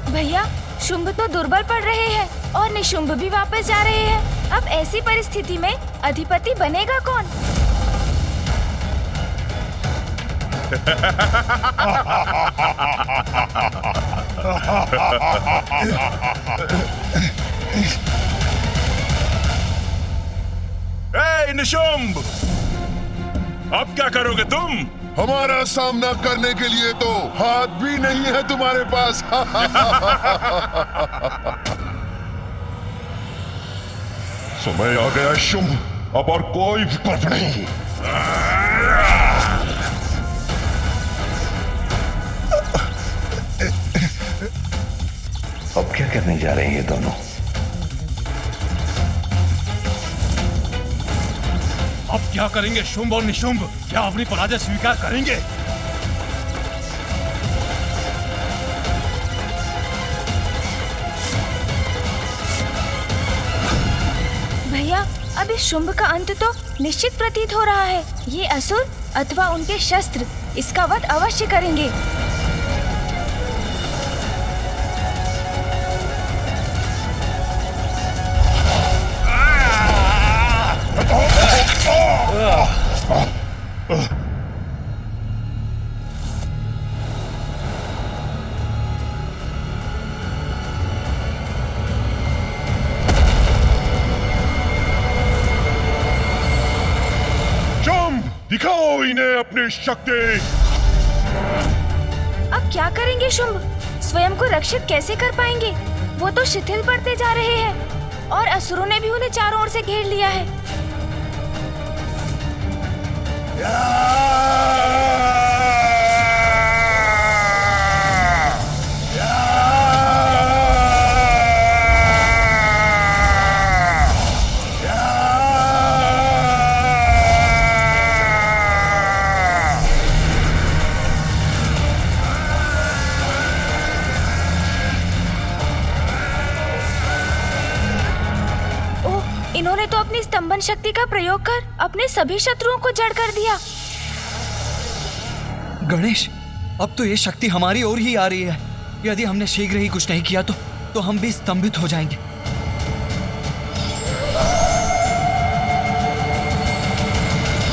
A: भैया, शुंभ तो दुर्बल पड़ रहे हैं और निशुंभ भी वापस जा रहे हैं। अब ऐसी परिस्थिति में अधिपति बनेगा कौन?
C: ए निशुंभ, अब क्या करोगे तुम?
H: हमारा सामना करने के लिए तो हाथ भी नहीं है तुम्हारे पास। समय आ गया शुंभ, अब और कोई विकल्प नहीं।
F: अब क्या करने जा रहे हैं ये दोनों?
L: अब क्या करेंगे शुंभ और निशुंभ? क्या अपनी पराजय स्वीकार करेंगे?
A: भैया, अब इस शुंभ का अंत तो निश्चित प्रतीत हो रहा है। ये असुर अथवा उनके शस्त्र इसका वध अवश्य करेंगे।
H: दिखाओ इन्हें अपनी शक्ति।
A: अब क्या करेंगे शुंभ? स्वयं को रक्षित कैसे कर पाएंगे? वो तो शिथिल पड़ते जा रहे हैं और असुरों ने भी उन्हें चारों ओर से घेर लिया है। इन्होंने तो अपनी स्तंभन शक्ति का प्रयोग कर अपने सभी शत्रुओं को जड़ कर दिया।
D: गणेश, अब तो ये शक्ति हमारी ओर ही आ रही है। यदि हमने शीघ्र ही कुछ नहीं किया तो हम भी स्तंभित हो जाएंगे।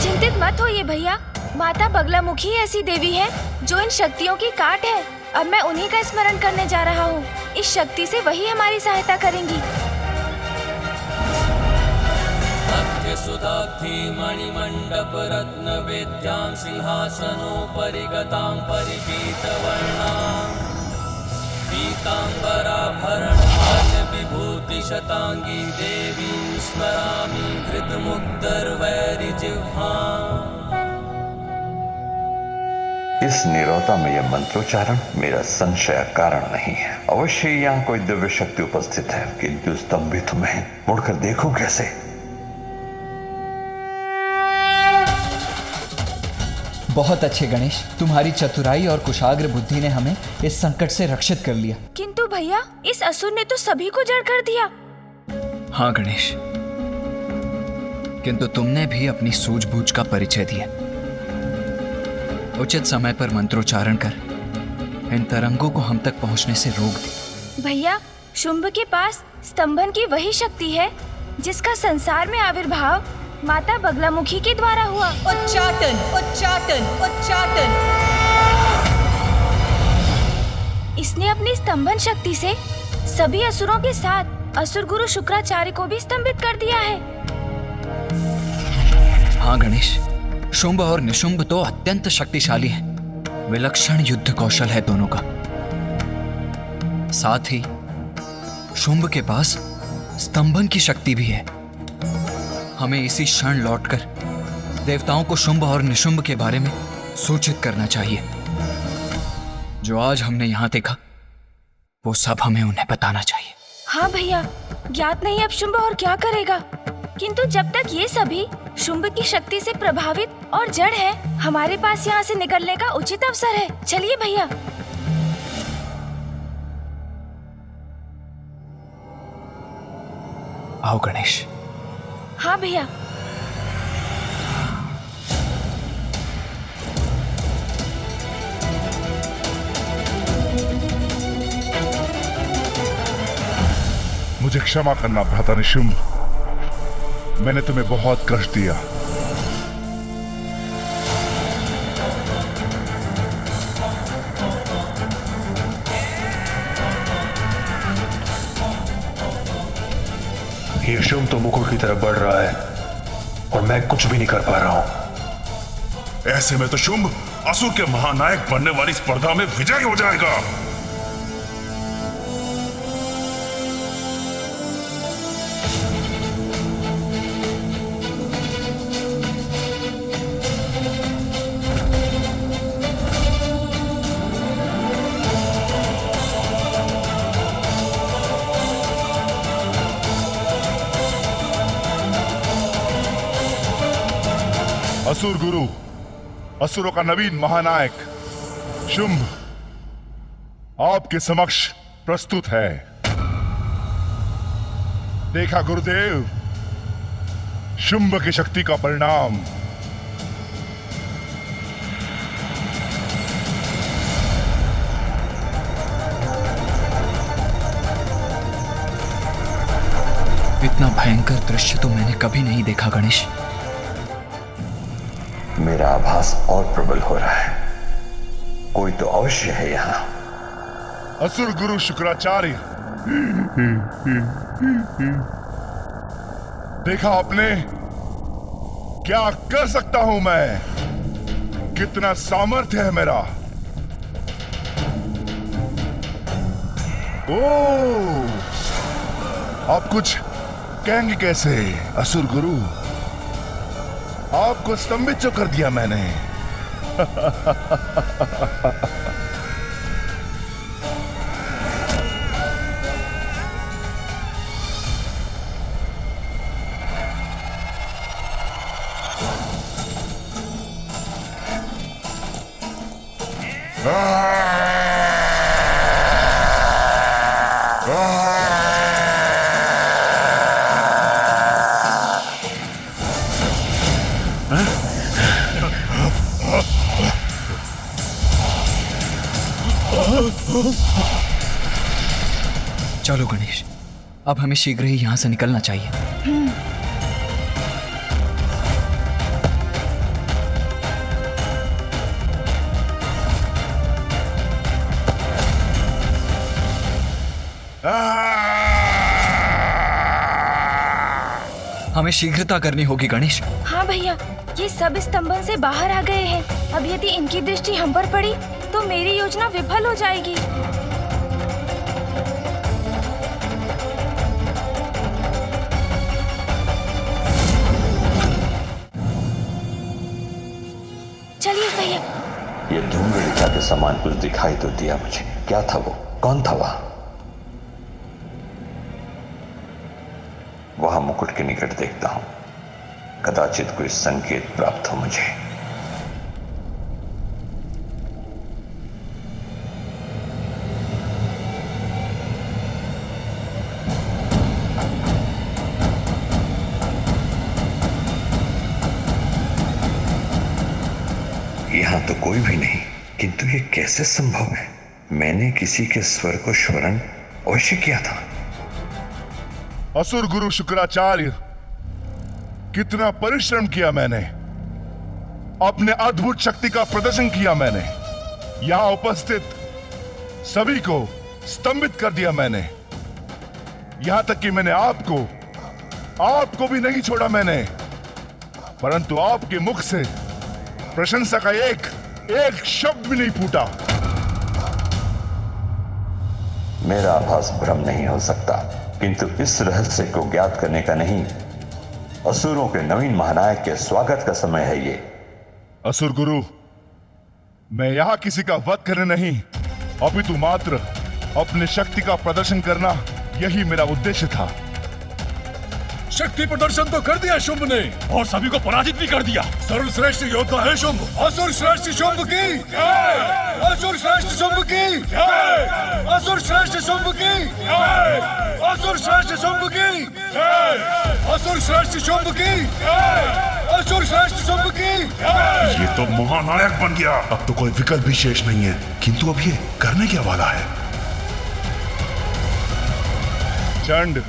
A: चिंतित मत होइए भैया, माता बगलामुखी ऐसी देवी है जो इन शक्तियों की काट है। अब मैं उन्हीं का स्मरण करने जा रहा हूँ। इस शक्ति से वही हमारी सहायता करेंगी।
M: सुधाब्धि मणिमण्डप रत्न वेद्यां सिंहासनोपरि गतां परिपीतवर्णां पीताम्बराभरणमाल्य विभूति शतांगी देवीं स्मरामि धृतमुग्धरवैरिजिह्वाम्।
F: इस नीरवता में यह मंत्रोच्चारण मेरा संशय कारण नहीं है। अवश्य यहाँ कोई दिव्य शक्ति उपस्थित है, किंतु स्तंभित में मुड़कर देखूं कैसे?
D: बहुत अच्छे गणेश, तुम्हारी चतुराई और कुशाग्र बुद्धि ने हमें इस संकट से रक्षित कर लिया।
A: किंतु भैया, इस असुर ने तो सभी को जड़ कर दिया।
D: हाँ गणेश, किंतु तुमने भी अपनी सूझबूझ का परिचय दिया। उचित समय पर मंत्रोच्चारण कर इन तरंगों को हम तक पहुंचने से रोक दे।
A: भैया, शुंभ के पास स्तंभन की वही शक्ति है जिसका संसार में आविर्भाव माता बगलामुखी के द्वारा हुआ।
N: उच्चाटन, उच्चाटन, उच्चाटन।
A: इसने अपनी स्तंभन शक्ति से सभी असुरों के साथ असुर गुरु शुक्राचार्य को भी स्तंभित कर दिया है।
D: हाँ गणेश, शुंभ और निशुंभ तो अत्यंत शक्तिशाली हैं। विलक्षण युद्ध कौशल है दोनों का। साथ ही शुंभ के पास स्तंभन की शक्ति भी है। हमें इसी क्षण लौटकर देवताओं को शुंभ और निशुंभ के बारे में सूचित करना चाहिए। जो आज हमने यहां देखा वो सब हमें उन्हें बताना चाहिए।
A: हाँ भैया, ज्ञात नहीं अब शुंभ और क्या करेगा, किंतु जब तक ये सभी शुंभ की शक्ति से प्रभावित और जड़ है, हमारे पास यहाँ से निकलने का उचित अवसर है। चलिए भैया।
D: आओ गणेश।
A: हाँ भैया।
H: मुझे क्षमा करना भ्राता निशुंभ, मैंने तुम्हें बहुत कष्ट दिया।
E: ये शुंभ तो मुकुट की तरफ बढ़ रहा है और मैं कुछ भी नहीं कर पा रहा हूं।
H: ऐसे में तो शुंभ असुर के महानायक बनने वाली स्पर्धा में विजयी हो जाएगा। असुर गुरु, असुरों का नवीन महानायक शुंभ आपके समक्ष प्रस्तुत है। देखा गुरुदेव, शुंभ की शक्ति का परिणाम।
D: इतना भयंकर दृश्य तो मैंने कभी नहीं देखा गणेश।
F: मेरा आभास और प्रबल हो रहा है, कोई तो अवश्य है यहाँ।
H: असुर गुरु शुक्राचार्य, देखा आपने क्या कर सकता हूं मैं, कितना सामर्थ्य है मेरा। ओ, आप कुछ कहेंगे कैसे असुर गुरु? आपको स्तंभित जो कर दिया मैंने।
D: चलो गणेश, अब हमें शीघ्र ही यहां से निकलना चाहिए। हमें शीघ्रता करनी होगी गणेश।
A: हाँ भैया, ये सब स्तंभन से बाहर आ गए हैं। अब यदि इनकी दृष्टि हम पर पड़ी तो मेरी योजना विफल हो जाएगी। चलिए भैया।
F: ये धूम्रलिका के समान कुछ दिखाई तो दिया मुझे। क्या था वो? कौन था वहां? वहां मुकुट के निकट देखता हूं, कदाचित कोई संकेत प्राप्त हो मुझे। यहां तो कोई भी नहीं, किंतु ये कैसे संभव है? मैंने किसी के स्वर को श्रवण अवश्य किया था।
H: असुर गुरु शुक्राचार्य, कितना परिश्रम किया मैंने, अपने अद्भुत शक्ति का प्रदर्शन किया मैंने, यहां उपस्थित सभी को स्तंभित कर दिया मैंने, यहां तक कि मैंने आपको भी नहीं छोड़ा मैंने, परंतु आपके मुख से प्रशंसा का एक शब्द भी नहीं फूटा।
F: मेरा आभास भ्रम नहीं हो सकता, किंतु इस रहस्य को ज्ञात करने का नहीं, असुरों के नवीन महानायक के स्वागत का समय है ये।
H: असुर गुरु, मैं यहां किसी का वध करने नहीं, अपितु मात्र अपने शक्ति का प्रदर्शन करना, यही मेरा उद्देश्य था।
L: शक्ति प्रदर्शन तो कर दिया शुंभ ने, और सभी को पराजित भी कर दिया। सर्वश्रेष्ठ योद्धा है शुंभ। असुर श्रेष्ठ शुंभ की जय! असुर श्रेष्ठ शुंभ की जय! असुर श्रेष्ठ शुंभ की जय! असुर श्रेष्ठ शुंभ की जय! असुर श्रेष्ठ शुंभ की जय! असुर श्रेष्ठ शुंभ की जय!
H: ये तो महानायक बन गया, अब तो कोई विकल्प भी शेष नहीं है, किंतु अब ये करने क्या वाला है? चंड,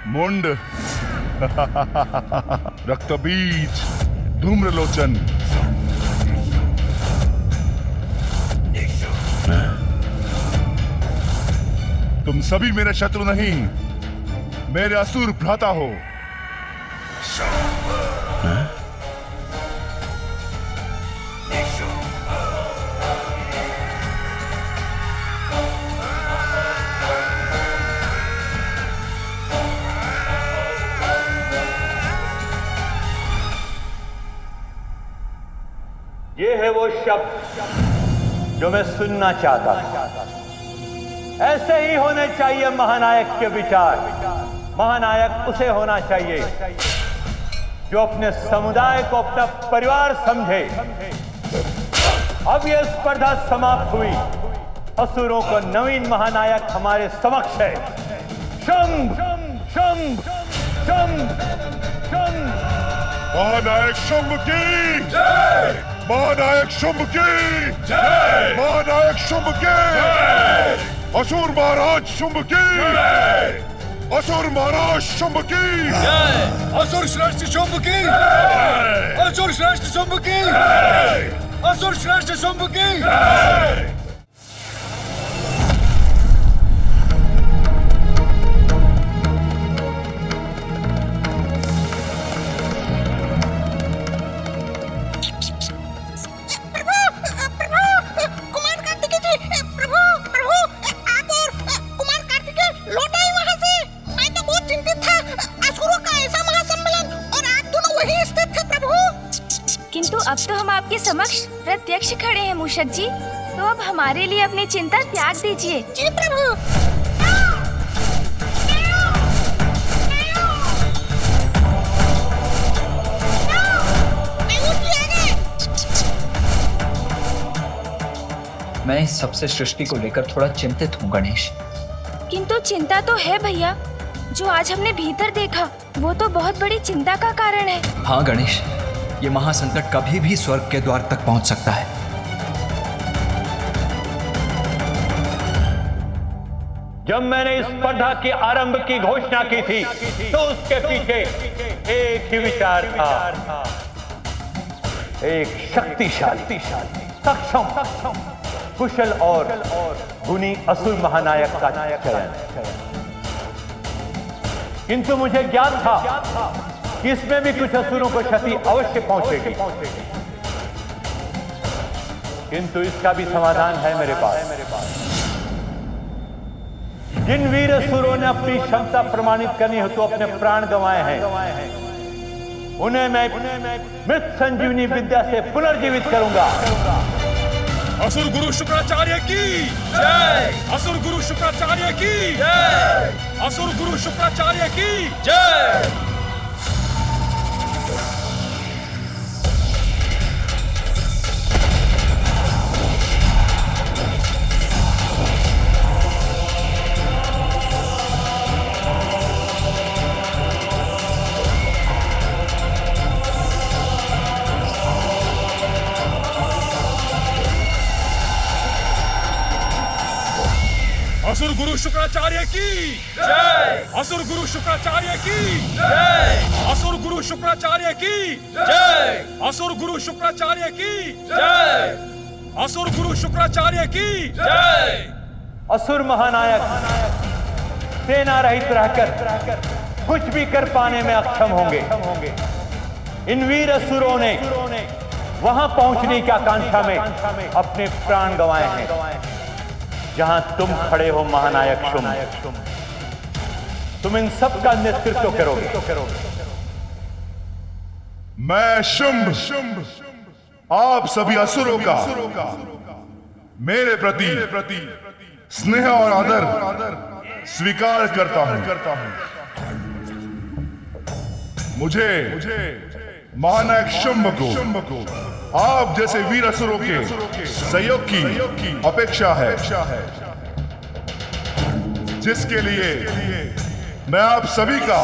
H: मुंड, रक्तबीज, धूम्रलोचन, तुम सभी मेरे शत्रु नहीं, मेरे असुर भ्राता हो।
E: ये है वो शब्द जो मैं सुनना चाहता था। ऐसे ही होने चाहिए महानायक के विचार। महानायक उसे होना चाहिए जो अपने समुदाय को अपना परिवार समझे। अब यह स्पर्धा समाप्त हुई, असुरों का नवीन महानायक हमारे समक्ष है। शुंभ, शुंभ, शुंभ, शुंभ।
H: महानायक शुंभ की जय! महानायक शुंभ की जय! महानायक शुंभ की जय! असुर महाराज शुंभ की जय! असुर महाराज शुंभ की
L: जय! असुर श्रेष्ठ शुंभ की जय! असुर श्रेष्ठ शुंभ की जय! असुर श्रेष्ठ शुंभ की जय!
A: अब तो हम आपके समक्ष प्रत्यक्ष खड़े हैं मूषक जी, तो अब हमारे लिए अपनी चिंता त्याग दीजिए। जी प्रभु।
D: मैं इस सबसे सृष्टि को लेकर थोड़ा चिंतित हूँ गणेश।
A: किंतु चिंता तो है भैया, जो आज हमने भीतर देखा वो तो बहुत बड़ी चिंता का कारण है।
D: हाँ गणेश, ये महासंकट कभी भी स्वर्ग के द्वार तक पहुंच सकता है।
E: जब मैंने इस स्पर्धा के आरंभ की घोषणा की थी तो उसके पीछे एक ही विचार था, एक शक्तिशाली, सक्षम, कुशल और गुणी असुर महानायक का चयन। किंतु मुझे ज्ञान था कि इसमें भी कुछ असुरों को क्षति अवश्य पहुंचेगी, किंतु इसका भी समाधान है मेरे पास। जिन वीर असुरों ने अपनी क्षमता प्रमाणित करनी हो तो अपने प्राण गंवाए हैं, उन्हें मैं मृत संजीवनी विद्या से पुनर्जीवित करूंगा।
L: असुर गुरु शुक्राचार्य की जय। असुर गुरु शुक्राचार्य की जय। असुर गुरु शुक्राचार्य की जय। असुर गुरु शुक्राचार्य की जय। असुर गुरु शुक्राचार्य की जय। असुर गुरु शुक्राचार्य की जय। असुर गुरु शुक्राचार्य की जय। असुर गुरु शुक्राचार्य की जय।
E: असुर महानायक सेना रहित रहकर कुछ भी कर पाने में अक्षम होंगे। इन वीर असुरों ने वहां पहुंचने की आकांक्षा में अपने प्राण गंवाए हैं जहां तुम खड़े हो महानायक शुंभ। तुम इन सब का नेतृत्व करोगे।
H: मैं शुंभ आप सभी असुरों का मेरे प्रति स्नेह और आदर स्वीकार करता हूं। मुझे महानायक शुंभ को आप जैसे वीर असुरों के सहयोग की अपेक्षा है, जिसके लिए मैं आप सभी का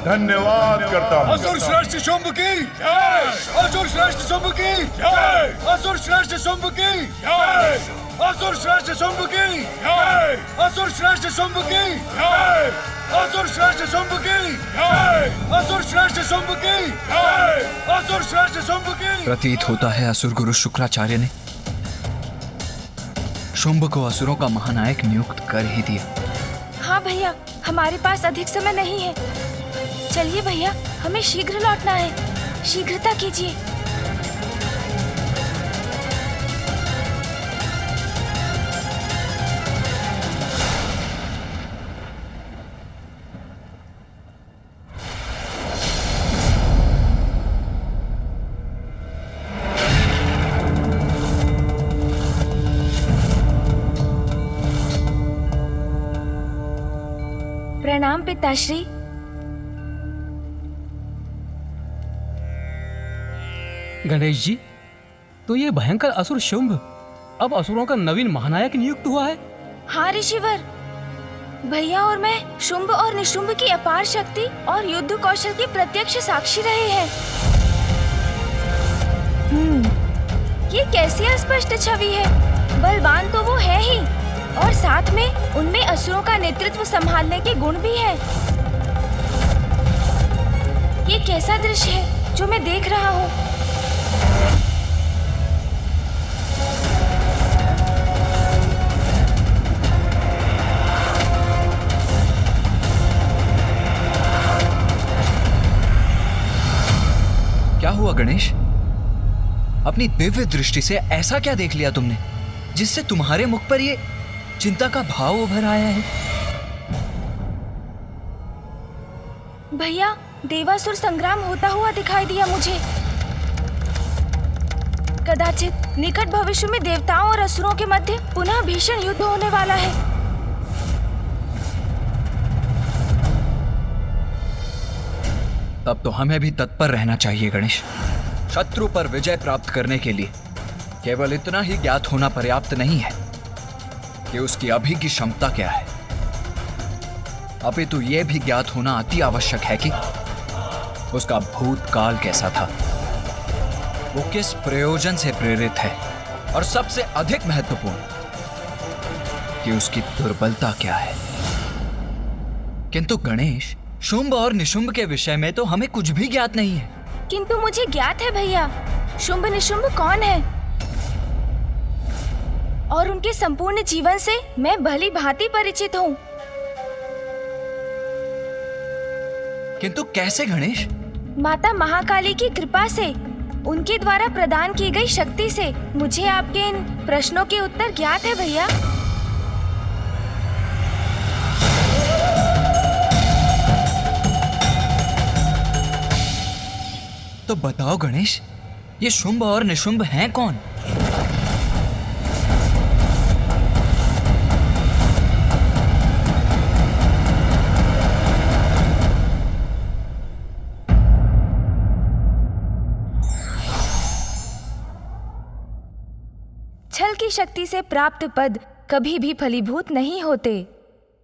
H: धन्यवाद करता हूं।
L: असुर श्रेष्ठ शुंभ की जय। असुर श्रेष्ठ शुंभ की जय। असुर श्रेष्ठ शुंभ की जय। असुर श्रेष्ठ शुंभ की जय। असुर श्रेष्ठ शुंभ की जय। असुर श्रेष्ठ शुंभ की जय। असुर श्रेष्ठ शुंभ की जय। असुर श्रेष्ठ शुंभ की।
D: प्रतीत होता है असुर गुरु शुक्राचार्य ने शुंभ को असुरों का महानायक नियुक्त कर ही दिया।
A: हाँ भैया, हमारे पास अधिक समय नहीं है। चलिए भैया, हमें शीघ्र लौटना है। शीघ्रता कीजिए। प्रणाम पिताश्री।
O: गणेश जी, तो ये भयंकर असुर शुंभ अब असुरों का नवीन महानायक नियुक्त हुआ है?
A: हाँ ऋषिवर, भैया और मैं शुंभ और निशुंभ की अपार शक्ति और युद्ध कौशल की प्रत्यक्ष साक्षी रहे हैं। ये कैसी अस्पष्ट छवि है। बलवान तो वो है ही, और साथ में उनमें असुरों का नेतृत्व संभालने के गुण भी हैं। ये कैसा दृश्य है जो मैं देख रहा हूँ।
D: क्या हुआ गणेश? अपनी दिव्य दृष्टि से ऐसा क्या देख लिया तुमने जिससे तुम्हारे मुख पर ये चिंता का भाव उभर आया है?
A: भैया, देवासुर संग्राम होता हुआ दिखाई दिया मुझे। कदाचित निकट भविष्य में देवताओं और असुरों के मध्य पुनः भीषण युद्ध होने वाला है।
D: तब तो हमें भी तत्पर रहना चाहिए गणेश। शत्रु पर विजय प्राप्त करने के लिए केवल इतना ही ज्ञात होना पर्याप्त नहीं है कि उसकी अभी की क्षमता क्या है, अपितु यह भी ज्ञात होना अति आवश्यक है कि उसका भूतकाल कैसा था, वो किस प्रयोजन से प्रेरित है, और सबसे अधिक महत्वपूर्ण कि उसकी दुर्बलता क्या है। किंतु गणेश, शुंभ और निशुंभ के विषय में तो हमें कुछ भी ज्ञात नहीं है।
A: किंतु मुझे ज्ञात है भैया, शुंभ निशुंभ कौन है, और उनके संपूर्ण जीवन से मैं भली भांति परिचित हूँ।
D: किंतु कैसे गणेश?
A: माता महाकाली की कृपा से, उनके द्वारा प्रदान की गई शक्ति से मुझे आपके इन प्रश्नों के उत्तर ज्ञात है भैया।
D: तो बताओ गणेश, ये शुंभ और निशुंभ हैं कौन?
A: छल की शक्ति से प्राप्त पद कभी भी फलीभूत नहीं होते।